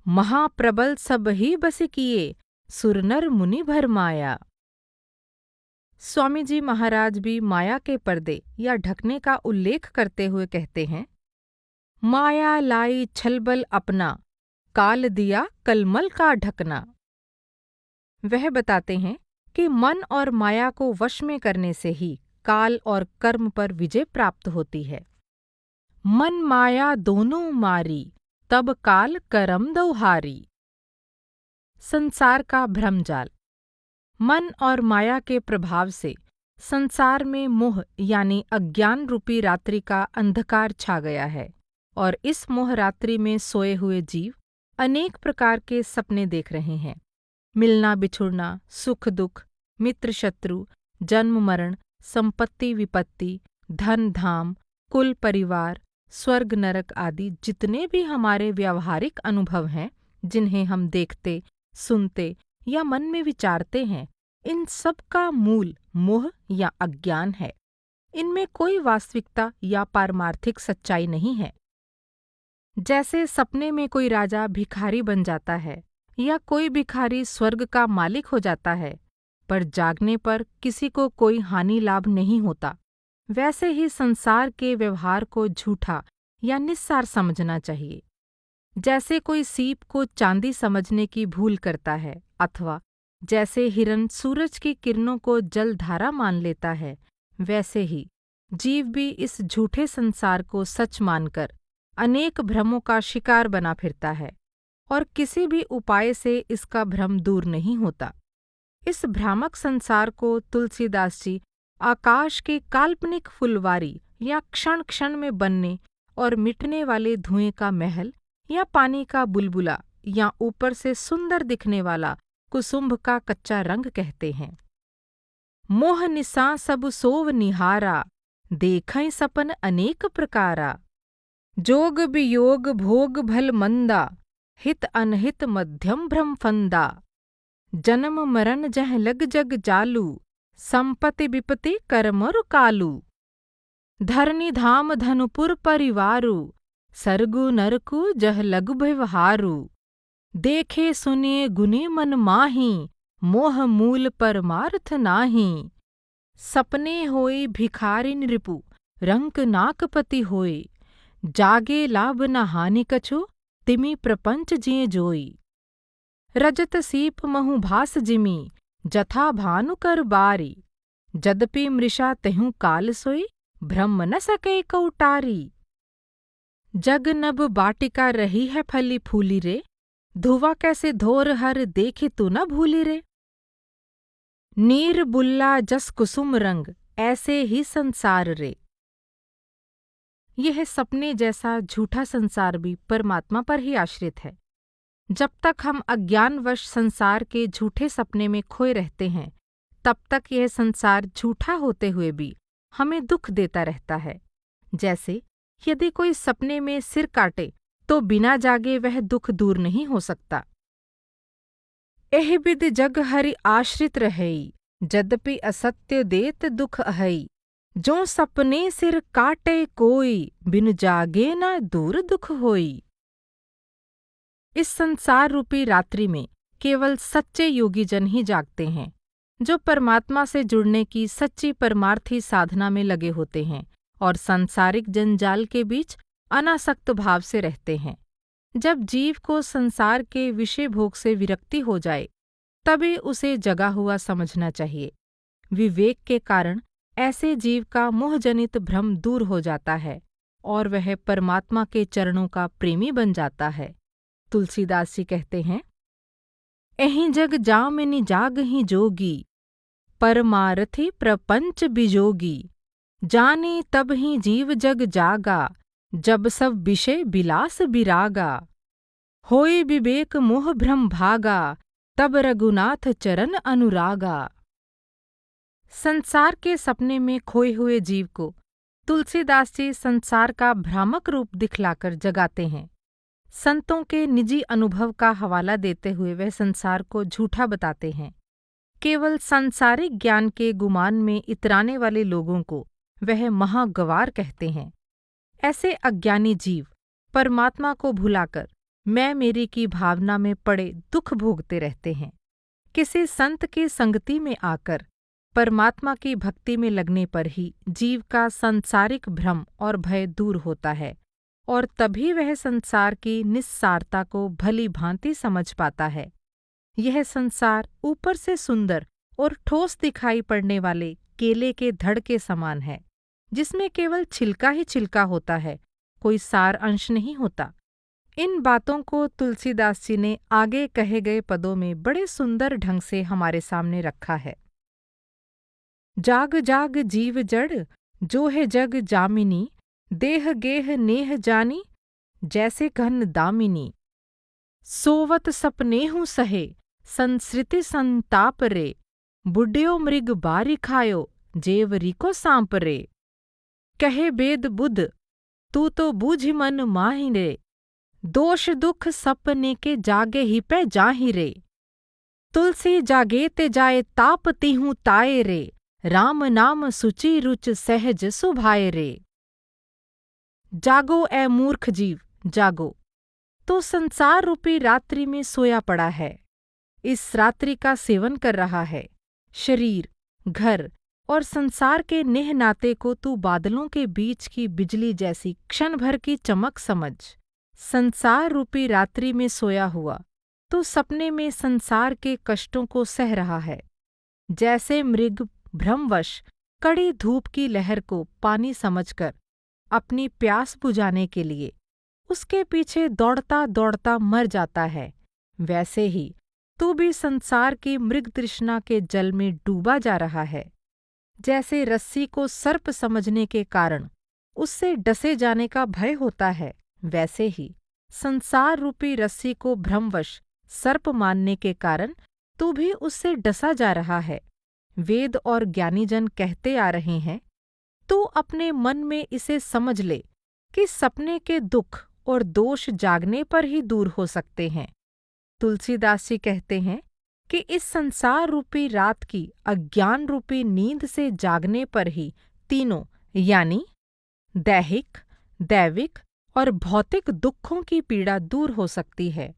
महाप्रबल सब ही बस किए, सुरनर मुनि भर माया। स्वामी जी महाराज भी माया के पर्दे या ढकने का उल्लेख करते हुए कहते हैं, माया लाई छलबल अपना, काल दिया कलमल का ढकना। वह बताते हैं कि मन और माया को वश में करने से ही काल और कर्म पर विजय प्राप्त होती है। मन माया दोनों मारी, तब काल करम दौहारी। संसार का भ्रमजाल। मन और माया के प्रभाव से संसार में मोह यानी अज्ञान रूपी रात्रि का अंधकार छा गया है और इस मोह रात्रि में सोए हुए जीव अनेक प्रकार के सपने देख रहे हैं। मिलना बिछुड़ना, सुख दुख, मित्र शत्रु, जन्म मरण, संपत्ति विपत्ति, धन धाम, कुल परिवार, स्वर्ग नरक आदि जितने भी हमारे व्यावहारिक अनुभव हैं, जिन्हें हम देखते, सुनते या मन में विचारते हैं, इन सब का मूल मोह या अज्ञान है। इनमें कोई वास्तविकता या पारमार्थिक सच्चाई नहीं है। जैसे सपने में कोई राजा भिखारी बन जाता है या कोई भिखारी स्वर्ग का मालिक हो जाता है, पर जागने पर किसी को कोई हानि लाभ नहीं होता, वैसे ही संसार के व्यवहार को झूठा या निस्सार समझना चाहिए। जैसे कोई सीप को चांदी समझने की भूल करता है, अथवा जैसे हिरन सूरज की किरणों को जलधारा मान लेता है, वैसे ही जीव भी इस झूठे संसार को सच मानकर अनेक भ्रमों का शिकार बना फिरता है और किसी भी उपाय से इसका भ्रम दूर नहीं होता। इस भ्रामक संसार को तुलसीदास जी आकाश की काल्पनिक फुलवारी या क्षण क्षण में बनने और मिटने वाले धुएं का महल या पानी का बुलबुला या ऊपर से सुंदर दिखने वाला कुसुम्भ का कच्चा रंग कहते हैं। मोह निसा सब सोव निहारा, देखै सपन अनेक प्रकारा, जोग वियोग भोग भल मंदा, हित अनहित मध्यम भ्रम फंदा, जन्म मरण जह लग जग जालू, संपत्ति विपत्ति करमरु कालू, धरनी धाम धनुपुर परिवारु, सरगु नरकु जह लघु व्यवहारु, देखे सुने गुने मन माही, मोह मूल परमार्थ नाही, सपने होई भिखारिन रिपु, रंक नाकपति होई, जागे लाभ न हानि कछु, तिमि प्रपंच जिए जोई, रजत सीप महु भास जिमी, जथा भानु कर बारी, जदपि मृषा तेहु काल सोई, भ्रम न सके कौटारी, जग नभ बाटिका रही है फली फूली रे, धुआ कैसे धोर हर देखी तू न भूली रे, नीर बुल्ला जस कुसुम रंग, ऐसे ही संसार रे। यह सपने जैसा झूठा संसार भी परमात्मा पर ही आश्रित है। जब तक हम अज्ञानवश संसार के झूठे सपने में खोए रहते हैं, तब तक यह संसार झूठा होते हुए भी हमें दुख देता रहता है। जैसे यदि कोई सपने में सिर काटे तो बिना जागे वह दुख दूर नहीं हो सकता। एह बिद जग हरि आश्रित रहई, यद्यपि असत्य देत दुख अहई, जो सपने सिर काटे कोई, बिन जागे न दूर दुख होई। इस संसार रूपी रात्रि में केवल सच्चे योगी जन ही जागते हैं, जो परमात्मा से जुड़ने की सच्ची परमार्थी साधना में लगे होते हैं और सांसारिक जंजाल के बीच अनासक्त भाव से रहते हैं। जब जीव को संसार के विषय भोग से विरक्ति हो जाए, तभी उसे जगा हुआ समझना चाहिए। विवेक के कारण ऐसे जीव का मोहजनित भ्रम दूर हो जाता है और वह परमात्मा के चरणों का प्रेमी बन जाता है। तुलसीदास जी कहते हैं, एहि जग जामिनी जाग ही जोगी, परमारथी प्रपंच बिजोगी, जाने तब ही जीव जग जागा, जब सब विषय बिलास बिरागा, होए विवेक मोह भ्रम भागा, तब रघुनाथ चरण अनुरागा। संसार के सपने में खोए हुए जीव को तुलसीदास जी संसार का भ्रामक रूप दिखलाकर जगाते हैं। संतों के निजी अनुभव का हवाला देते हुए वह संसार को झूठा बताते हैं। केवल सांसारिक ज्ञान के गुमान में इतराने वाले लोगों को वह महागवार कहते हैं। ऐसे अज्ञानी जीव परमात्मा को भुलाकर मैं मेरी की भावना में पड़े दुख भोगते रहते हैं। किसी संत की संगति में आकर परमात्मा की भक्ति में लगने पर ही जीव का सांसारिक भ्रम और भय दूर होता है और तभी वह संसार की निस्सारता को भली भांति समझ पाता है। यह संसार ऊपर से सुंदर और ठोस दिखाई पड़ने वाले केले के धड़ के समान है, जिसमें केवल छिलका ही छिलका होता है, कोई सार अंश नहीं होता। इन बातों को तुलसीदास जी ने आगे कहे गए पदों में बड़े सुंदर ढंग से हमारे सामने रखा है। जाग जाग जीव जड़ जो है जग जामिनी, देह गेह नेह जानी जैसे घन दामिनी। सोवत सपनेहु सहे संसृति संताप रे, बुड्ढयो मृग बारी खायो जेवरी को सांप रे। कहे बेद बुध तू तो बूझ मन माहि रे, दोष दुख सपने के जागे ही पे जाहि रे। तुलसी जागे ते जाए ताप तिहु ताए रे, राम नाम सुचि रुच सहज सुभाए रे। जागो ए मूर्ख जीव जागो, तो संसार रूपी रात्रि में सोया पड़ा है। इस रात्रि का सेवन कर रहा है। शरीर, घर और संसार के नेह नाते को तू बादलों के बीच की बिजली जैसी क्षण भर की चमक समझ। संसार रूपी रात्रि में सोया हुआ तो सपने में संसार के कष्टों को सह रहा है। जैसे मृग भ्रमवश कड़ी धूप की लहर को पानी समझकर अपनी प्यास बुझाने के लिए उसके पीछे दौड़ता दौड़ता मर जाता है, वैसे ही तू भी संसार की मृग तृष्णा के जल में डूबा जा रहा है। जैसे रस्सी को सर्प समझने के कारण उससे डसे जाने का भय होता है, वैसे ही संसार रूपी रस्सी को भ्रमवश सर्प मानने के कारण तू भी उससे डसा जा रहा है। वेद और ज्ञानीजन कहते आ रहे हैं, तू अपने मन में इसे समझ ले कि सपने के दुख और दोष जागने पर ही दूर हो सकते हैं। तुलसीदास जी कहते हैं कि इस संसार रूपी रात की अज्ञान रूपी नींद से जागने पर ही तीनों यानी दैहिक, दैविक और भौतिक दुखों की पीड़ा दूर हो सकती है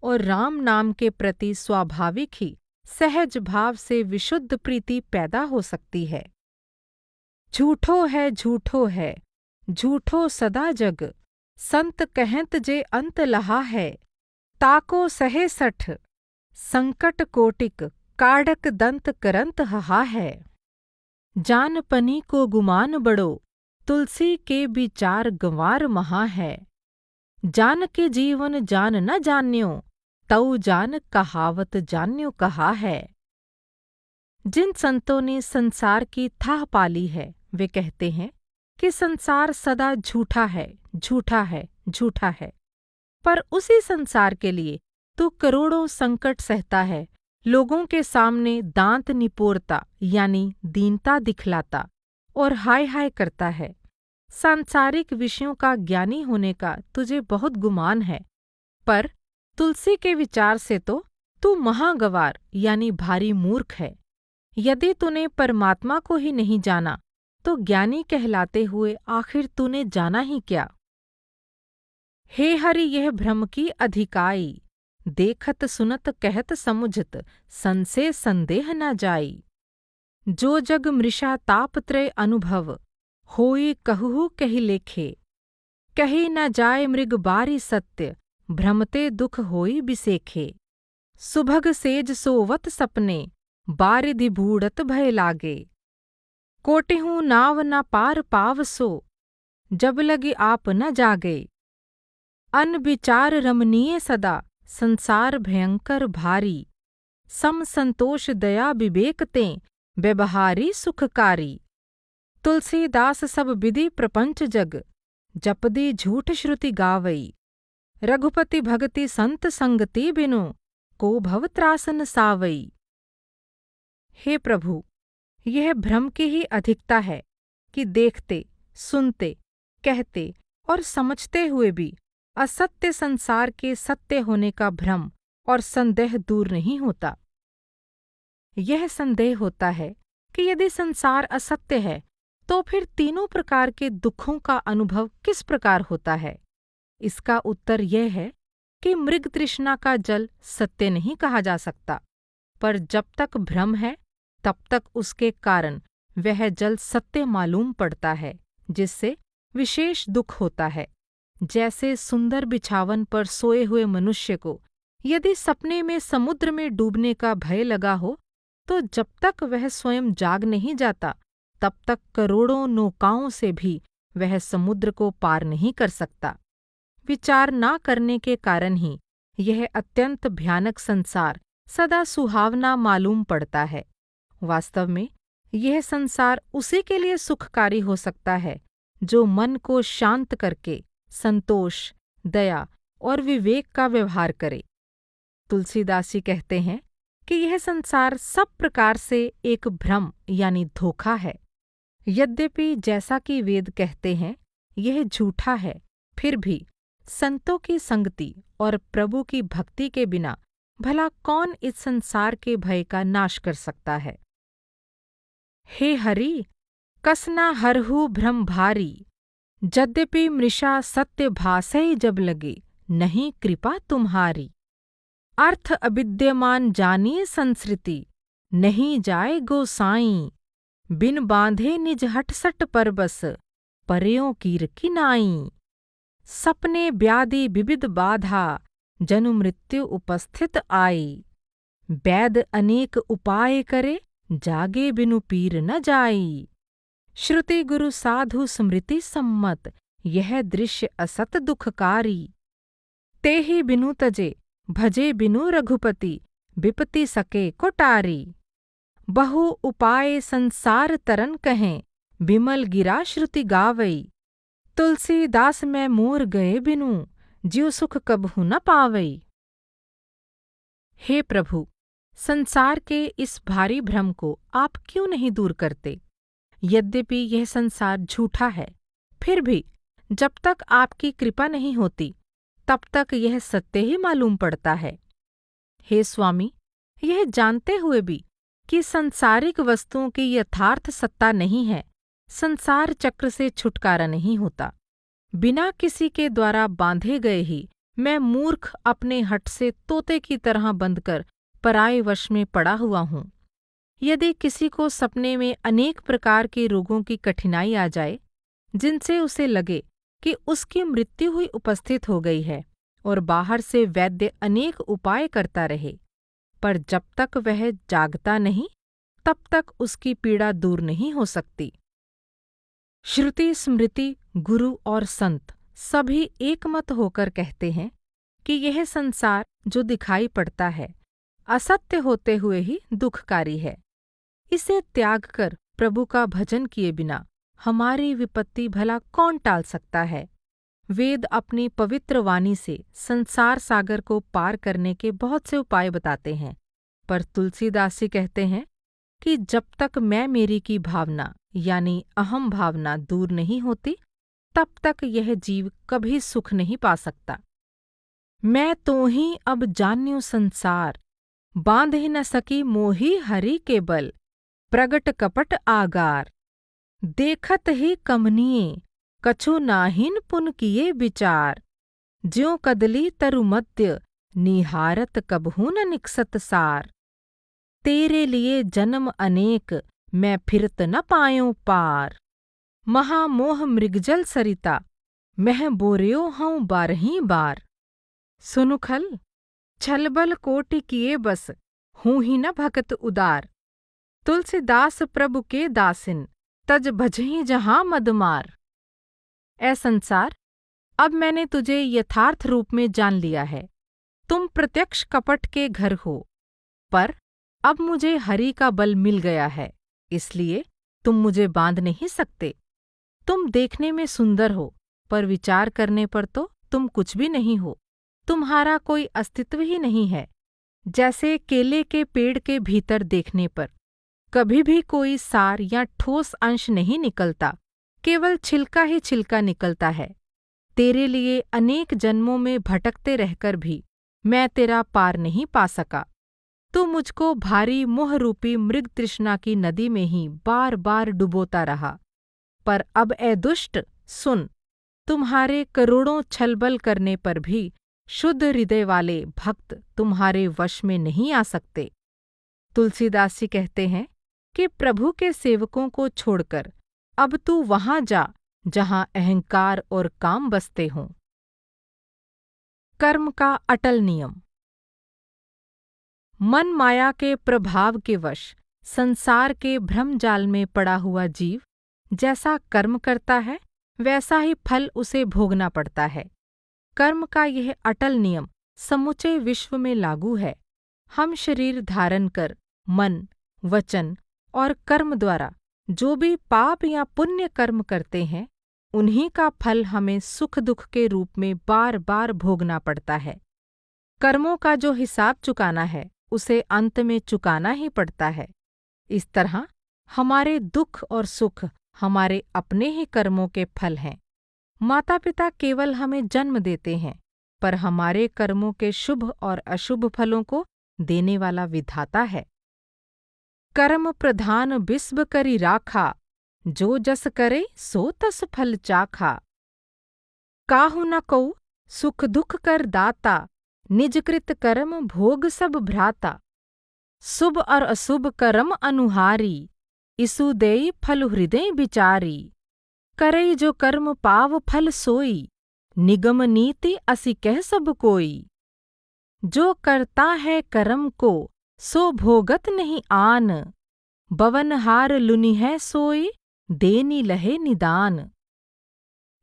और राम नाम के प्रति स्वाभाविक ही सहज भाव से विशुद्ध प्रीति पैदा हो सकती है। झूठो है झूठो है, झूठो सदा जग, संत कहत जे अंत लहा है, ताको सहे सठ, संकट कोटिक, काढ़क दंत करंत हहा है। जान पनी को गुमान बड़ो, तुलसी के विचार गंवार महा है। जान के जीवन जान न जान्यो, तऊ जान कहावत जान्यो कहा है। जिन संतों ने संसार की थाह पाली है, वे कहते हैं कि संसार सदा झूठा है, झूठा है, झूठा है। पर उसी संसार के लिए तू करोड़ों संकट सहता है, लोगों के सामने दांत निपोरता यानी दीनता दिखलाता और हाय हाय करता है। सांसारिक विषयों का ज्ञानी होने का तुझे बहुत गुमान है, पर तुलसी के विचार से तो तू महागवार यानी भारी मूर्ख है। यदि तूने परमात्मा को ही नहीं जाना तो ज्ञानी कहलाते हुए आखिर तूने जाना ही क्या। हे हरि यह भ्रम की अधिकाई, देखत सुनत कहत समुझत, संसे संदेह न जाई। जो जग मृषा तापत्रय अनुभव, होई कहु कहि लेखे। कही न जाय मृग बारी सत्य, भ्रमते दुख होई बिसेखे। सुभग सेज सोवत सपने, बारिधि बूढ़त भय लागे। कोटिहूँ नाव न पार पावसो, जब लगी आप न जागे। अन विचार रमणीय सदा, संसार भयंकर भारी। सम संतोष दया विवेक तें, व्यवहारी सुखकारी। तुलसीदास सब विधि प्रपंच जग, जपदी झूठ श्रुति गावई। रघुपति भगति संत संगति बिनु, को भव त्रासन सावई। हे प्रभु, यह भ्रम की ही अधिकता है कि देखते, सुनते, कहते और समझते हुए भी असत्य संसार के सत्य होने का भ्रम और संदेह दूर नहीं होता। यह संदेह होता है कि यदि संसार असत्य है तो फिर तीनों प्रकार के दुखों का अनुभव किस प्रकार होता है? इसका उत्तर यह है कि मृग तृष्णा का जल सत्य नहीं कहा जा सकता, पर जब तक भ्रम है तब तक उसके कारण वह जल सत्य मालूम पड़ता है, जिससे विशेष दुख होता है। जैसे सुंदर बिछावन पर सोए हुए मनुष्य को यदि सपने में समुद्र में डूबने का भय लगा हो, तो जब तक वह स्वयं जाग नहीं जाता तब तक करोड़ों नौकाओं से भी वह समुद्र को पार नहीं कर सकता। विचार न करने के कारण ही यह अत्यंत भयानक संसार सदा सुहावना मालूम पड़ता है। वास्तव में यह संसार उसी के लिए सुखकारी हो सकता है जो मन को शांत करके संतोष, दया और विवेक का व्यवहार करे। तुलसीदास जी कहते हैं कि यह संसार सब प्रकार से एक भ्रम यानी धोखा है। यद्यपि जैसा कि वेद कहते हैं यह झूठा है, फिर भी संतों की संगति और प्रभु की भक्ति के बिना भला कौन इस संसार के भय का नाश कर सकता है। हे हरि, कसना हरहु भ्रम भारी, यद्यपि मृषा सत्य भासै जब लगे, नहीं कृपा तुम्हारी। अर्थ अविद्यमान जानिए संसृति, नहीं जाए गोसाई, बिन बांधे निज हटसट पर बस, पर्यों कीर किनाई। सपने व्याधि विविध बाधा, जनु मृत्यु उपस्थित आई, वैद अनेक उपाय करे, जागे बिनु पीर न जाई। श्रुति गुरु साधु स्मृति सम्मत, यह दृश्य असत दुखकारी। तेहि बिनु तजे, भजे बिनु रघुपति, विपति सके कोटारी। बहु उपाय संसार तरन कहें, बिमल गिरा श्रुति गावई। तुलसीदास मैं मोर गए बिनु, ज्यों सुख कबहु न पावई। हे प्रभु, संसार के इस भारी भ्रम को आप क्यों नहीं दूर करते? यद्यपि यह संसार झूठा है, फिर भी जब तक आपकी कृपा नहीं होती तब तक यह सत्य ही मालूम पड़ता है। हे स्वामी, यह जानते हुए भी कि सांसारिक वस्तुओं की यथार्थ सत्ता नहीं है, संसार चक्र से छुटकारा नहीं होता। बिना किसी के द्वारा बांधे गए ही मैं मूर्ख अपने हठ से तोते की तरह बंधकर पराये वश में पड़ा हुआ हूँ। यदि किसी को सपने में अनेक प्रकार के रोगों की कठिनाई आ जाए, जिनसे उसे लगे कि उसकी मृत्यु हुई उपस्थित हो गई है, और बाहर से वैद्य अनेक उपाय करता रहे, पर जब तक वह जागता नहीं तब तक उसकी पीड़ा दूर नहीं हो सकती। श्रुति, स्मृति, गुरु और संत सभी एकमत होकर कहते हैं कि यह संसार जो दिखाई पड़ता है असत्य होते हुए ही दुखकारी है। इसे त्याग कर प्रभु का भजन किए बिना हमारी विपत्ति भला कौन टाल सकता है? वेद अपनी पवित्र वाणी से संसार सागर को पार करने के बहुत से उपाय बताते हैं, पर तुलसीदास जी कहते हैं कि जब तक मैं मेरी की भावना यानी अहम भावना दूर नहीं होती, तब तक यह जीव कभी सुख नहीं पा सकता। मैं तो ही अब जान्यो संसार, बांध ही न सकी मोही हरि के बल, प्रगट कपट आगार। देखत ही कमनीय, कछु नाहिन पुन किए विचार, ज्यों कदली तरु मध्य, निहारत कबहू न निकसत सार। तेरे लिए जन्म अनेक, मैं फिरत न पायों पार। महामोह मृगजल सरिता, मैं बोर्यो हूँ बारही बार। सुनुखल, छलबल कोटि किए बस, हूँ ही न भगत उदार। तुलसीदास प्रभु के दासिन, तज भजही जहाँ मदमार। ऐ संसार, अब मैंने तुझे यथार्थ रूप में जान लिया है। तुम प्रत्यक्ष कपट के घर हो, पर अब मुझे हरि का बल मिल गया है, इसलिए तुम मुझे बांध नहीं सकते। तुम देखने में सुंदर हो, पर विचार करने पर तो तुम कुछ भी नहीं हो। तुम्हारा कोई अस्तित्व ही नहीं है। जैसे केले के पेड़ के भीतर देखने पर कभी भी कोई सार या ठोस अंश नहीं निकलता, केवल छिलका ही छिलका निकलता है। तेरे लिए अनेक जन्मों में भटकते रहकर भी मैं तेरा पार नहीं पा सका। तू मुझको भारी मोहरूपी मृग तृष्णा की नदी में ही बार बार डुबोता रहा। पर अब ए दुष्ट, सुन, तुम्हारे करोड़ों छलबल करने पर भी शुद्ध हृदय वाले भक्त तुम्हारे वश में नहीं आ सकते। तुलसीदास जी कहते हैं कि प्रभु के सेवकों को छोड़कर अब तू वहां जा जहां अहंकार और काम बसते हों। कर्म का अटल नियम। मन माया के प्रभाव के वश संसार के भ्रम जाल में पड़ा हुआ जीव जैसा कर्म करता है वैसा ही फल उसे भोगना पड़ता है। कर्म का यह अटल नियम समूचे विश्व में लागू है। हम शरीर धारण कर मन, वचन और कर्म द्वारा जो भी पाप या पुण्य कर्म करते हैं उन्हीं का फल हमें सुख दुख के रूप में बार बार भोगना पड़ता है। कर्मों का जो हिसाब चुकाना है उसे अंत में चुकाना ही पड़ता है। इस तरह हमारे दुख और सुख हमारे अपने ही कर्मों के फल हैं। माता पिता केवल हमें जन्म देते हैं, पर हमारे कर्मों के शुभ और अशुभ फलों को देने वाला विधाता है। कर्म प्रधान बिस्ब करी राखा, जो जस करे सो तस फल चाखा। काहू न कऊ सुख दुख कर दाता, निज कृत कर्म भोग सब भ्राता। शुभ और अशुभ कर्म अनुहारी, इसु देई फल हृदय विचारी। करई जो कर्म पाव फल सोई, निगम नीति असि कह सब कोई। जो करता है कर्म को सो भोगत नहीं आन, बवनहार लुनि है सोई देनी लहे निदान।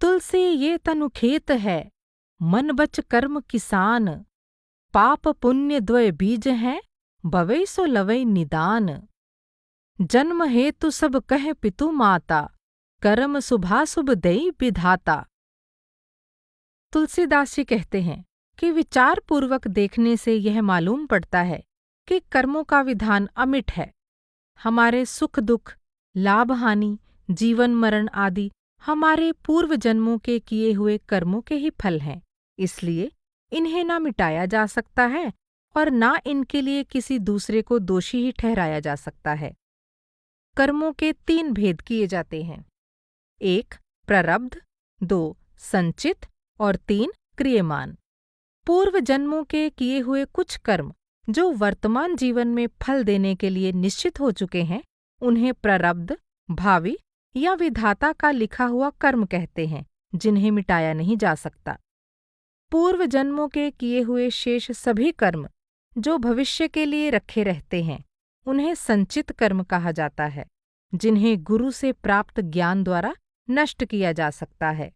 तुलसी ये तनु खेत है, मन बच कर्म किसान। पाप पुण्य द्वय बीज हैं, बवै सो लवै निदान। जन्म हेतु सब कह पितु माता, कर्म शुभाशुभ दई विधाता। तुलसीदास जी कहते हैं कि विचार पूर्वक देखने से यह मालूम पड़ता है कि कर्मों का विधान अमिट है। हमारे सुख दुख, लाभ हानि, जीवन मरण आदि हमारे पूर्व जन्मों के किए हुए कर्मों के ही फल हैं। इसलिए इन्हें ना मिटाया जा सकता है और ना इनके लिए किसी दूसरे को दोषी ही ठहराया जा सकता है। कर्मों के 3 भेद किए जाते हैं। 1 प्रारब्ध, 2 संचित और 3 क्रियमान। पूर्व जन्मों के किए हुए कुछ कर्म जो वर्तमान जीवन में फल देने के लिए निश्चित हो चुके हैं उन्हें प्रारब्ध, भावी या विधाता का लिखा हुआ कर्म कहते हैं, जिन्हें मिटाया नहीं जा सकता। पूर्व जन्मों के किए हुए शेष सभी कर्म जो भविष्य के लिए रखे रहते हैं उन्हें संचित कर्म कहा जाता है, जिन्हें गुरु से प्राप्त ज्ञान द्वारा नष्ट किया जा सकता है।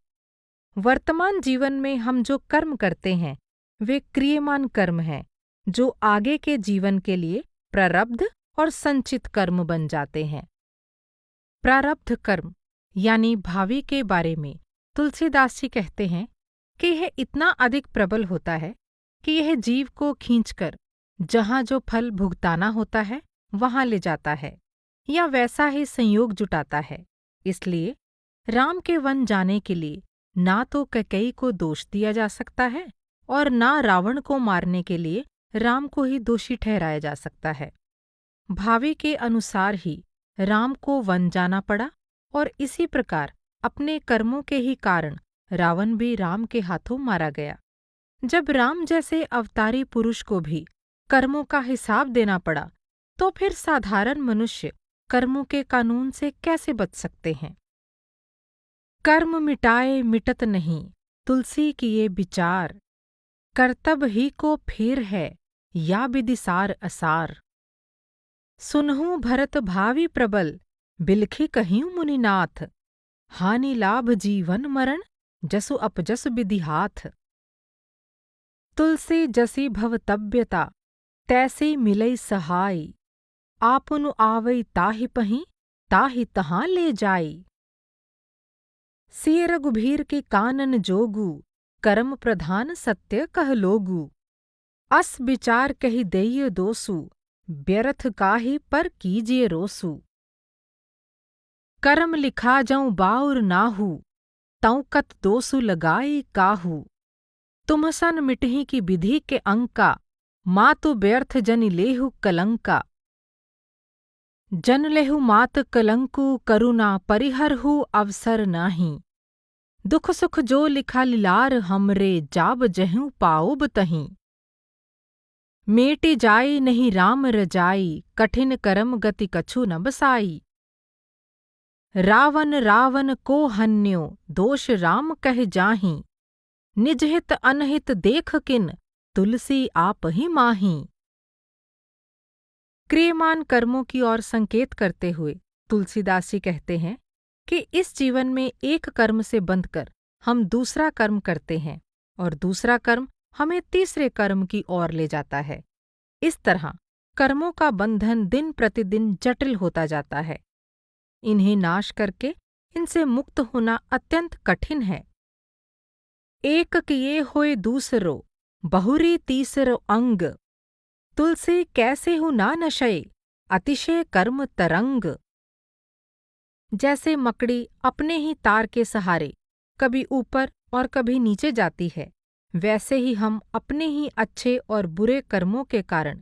वर्तमान जीवन में हम जो कर्म करते हैं वे क्रियमान कर्म हैं, जो आगे के जीवन के लिए प्रारब्ध और संचित कर्म बन जाते हैं। प्रारब्ध कर्म यानी भावी के बारे में तुलसीदास जी कहते हैं कि यह इतना अधिक प्रबल होता है कि यह जीव को खींचकर जहाँ जो फल भुगताना होता है वहाँ ले जाता है या वैसा ही संयोग जुटाता है। इसलिए राम के वन जाने के लिए ना तो कैकेयी को दोष दिया जा सकता है और ना रावण को मारने के लिए राम को ही दोषी ठहराया जा सकता है। भावी के अनुसार ही राम को वन जाना पड़ा और इसी प्रकार अपने कर्मों के ही कारण रावण भी राम के हाथों मारा गया। जब राम जैसे अवतारी पुरुष को भी कर्मों का हिसाब देना पड़ा तो फिर साधारण मनुष्य कर्मों के कानून से कैसे बच सकते हैं। कर्म मिटाए मिटत नहीं, तुलसी किए विचार। कर्तब ही को फेर है, या विदिसार असार। सुनहु भरत भावी प्रबल, बिलखी कहियूं मुनिनाथ। हानि लाभ जीवन मरण, जसु अपजस विधिहाथ। तुलसी जसी भवतव्यता, तैसी मिलई सहाय। आपुनु आवई ताहि पहीं, ताहि तहाँ ले जाई। सिय रघुबीर के कानन जोगु, कर्म प्रधान सत्य कह लोगु। अस विचार कहि देय दोसु, व्यर्थ काहि पर कीजिए रोसु। कर्म लिखा जऊँ बाउर नाहु, तौकत दोसु लगाई काहू। तुम सन मिटही की विधि के अंका, मातु व्यर्थ जनि लेहु कलंका। जन लेहु मात कलंकु, करुणा परिहरहु अवसर नाही। दुख सुख जो लिखा लिलार हमरे, जाब जहूँ पाओब तहीं। मेटि जाई नहीं राम रजाई, कठिन करम गति कछु न बसाई। रावण रावण को हन्यो, दोष राम कह जाहीं। निज हित अनहित देख किन, तुलसी आप ही माहीं। क्रियमान कर्मों की ओर संकेत करते हुए तुलसीदास जी कहते हैं कि इस जीवन में एक कर्म से बंधकर हम दूसरा कर्म करते हैं और दूसरा कर्म हमें तीसरे कर्म की ओर ले जाता है। इस तरह कर्मों का बंधन दिन प्रतिदिन जटिल होता जाता है। इन्हें नाश करके इनसे मुक्त होना अत्यंत कठिन है। एक किए होए दूसरो, बहुरी तीसरो अंग। तुलसी कैसे हूँ ना नशे, अतिशय कर्म तरंग। जैसे मकड़ी अपने ही तार के सहारे कभी ऊपर और कभी नीचे जाती है, वैसे ही हम अपने ही अच्छे और बुरे कर्मों के कारण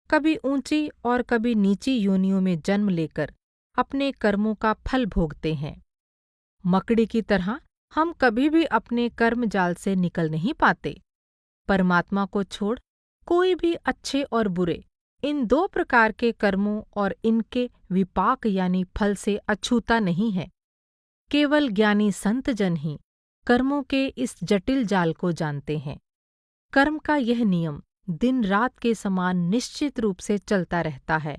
कभी ऊंची और कभी नीची योनियों में जन्म लेकर अपने कर्मों का फल भोगते हैं। मकड़ी की तरह हम कभी भी अपने कर्म जाल से निकल नहीं पाते। परमात्मा को छोड़ कोई भी अच्छे और बुरे इन दो प्रकार के कर्मों और इनके विपाक यानी फल से अछूता नहीं है। केवल ज्ञानी संत जन ही कर्मों के इस जटिल जाल को जानते हैं। कर्म का यह नियम दिन रात के समान निश्चित रूप से चलता रहता है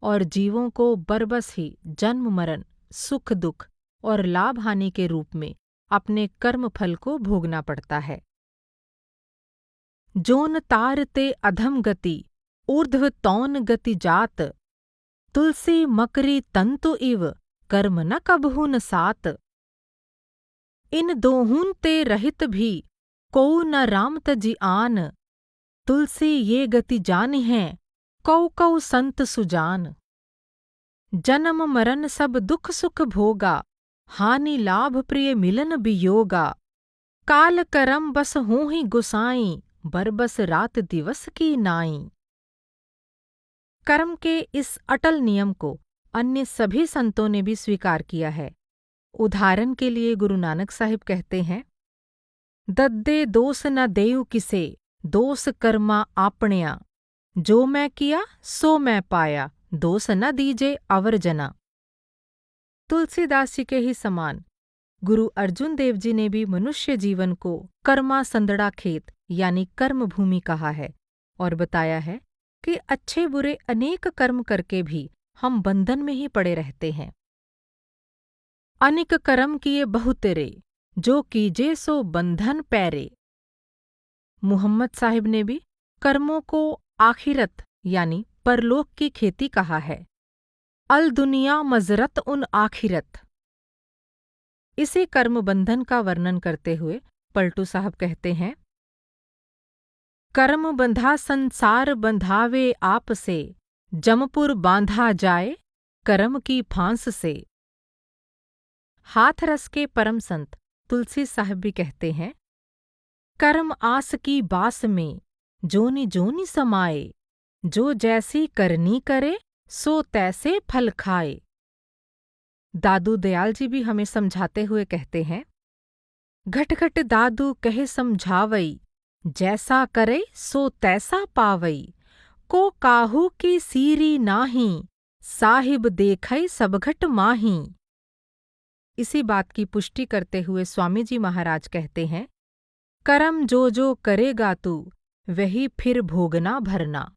और जीवों को बरबस ही जन्म मरण, सुख दुख और लाभ हानि के रूप में अपने कर्म फल को भोगना पड़ता है। जोन तार ते अधम गति, ऊर्ध्व तौन गति जात। तुलसी मकरी तंतु इव, कर्म न कबहु न सात। इन दोहून ते रहित भी, कोउ न राम तजि आन। तुलसी ये गति जानि हैं, कौ कौ संत सुजान। जन्म मरण सब दुख सुख भोगा, हानि लाभ प्रिय मिलन वियोगा। काल करम बस हों ही गुसाई, बरबस रात दिवस की नाई। कर्म के इस अटल नियम को अन्य सभी संतों ने भी स्वीकार किया है। उदाहरण के लिए गुरु नानक साहिब कहते हैं, दद्दे दोष न देउ किसे, दोष कर्मा आपणिया। जो मैं किया सो मैं पाया, दोष न दीजे अवर जना। तुलसीदास जी के ही समान गुरु अर्जुन देव जी ने भी मनुष्य जीवन को कर्मा संदड़ा खेत यानी कर्म भूमि कहा है और बताया है कि अच्छे बुरे अनेक कर्म करके भी हम बंधन में ही पड़े रहते हैं। अनिक कर्म किए बहुतेरे, जो कीजे सो बंधन पैरे। मुहम्मद साहिब ने भी कर्मों को आखिरत यानी परलोक की खेती कहा है। अल दुनिया मजरत उन आखिरत। इसी कर्म बंधन का वर्णन करते हुए पलटू साहब कहते हैं, कर्म बंधा संसार बंधावे आप से, जमपुर बांधा जाए कर्म की फांस से। हाथरस के परम संत तुलसी साहब भी कहते हैं, कर्म आस की बास में, जोनि जोनि समाए। जो जैसी करनी करे, सो तैसे फल खाए। दादू दयाल जी भी हमें समझाते हुए कहते हैं, घट घट दादू कहे समझावई, जैसा करे सो तैसा पावई। को काहू की सीरी नाही, साहिब देखई सब घट माही। इसी बात की पुष्टि करते हुए स्वामी जी महाराज कहते हैं, कर्म जो जो करेगा तू, वही फिर भोगना भरना।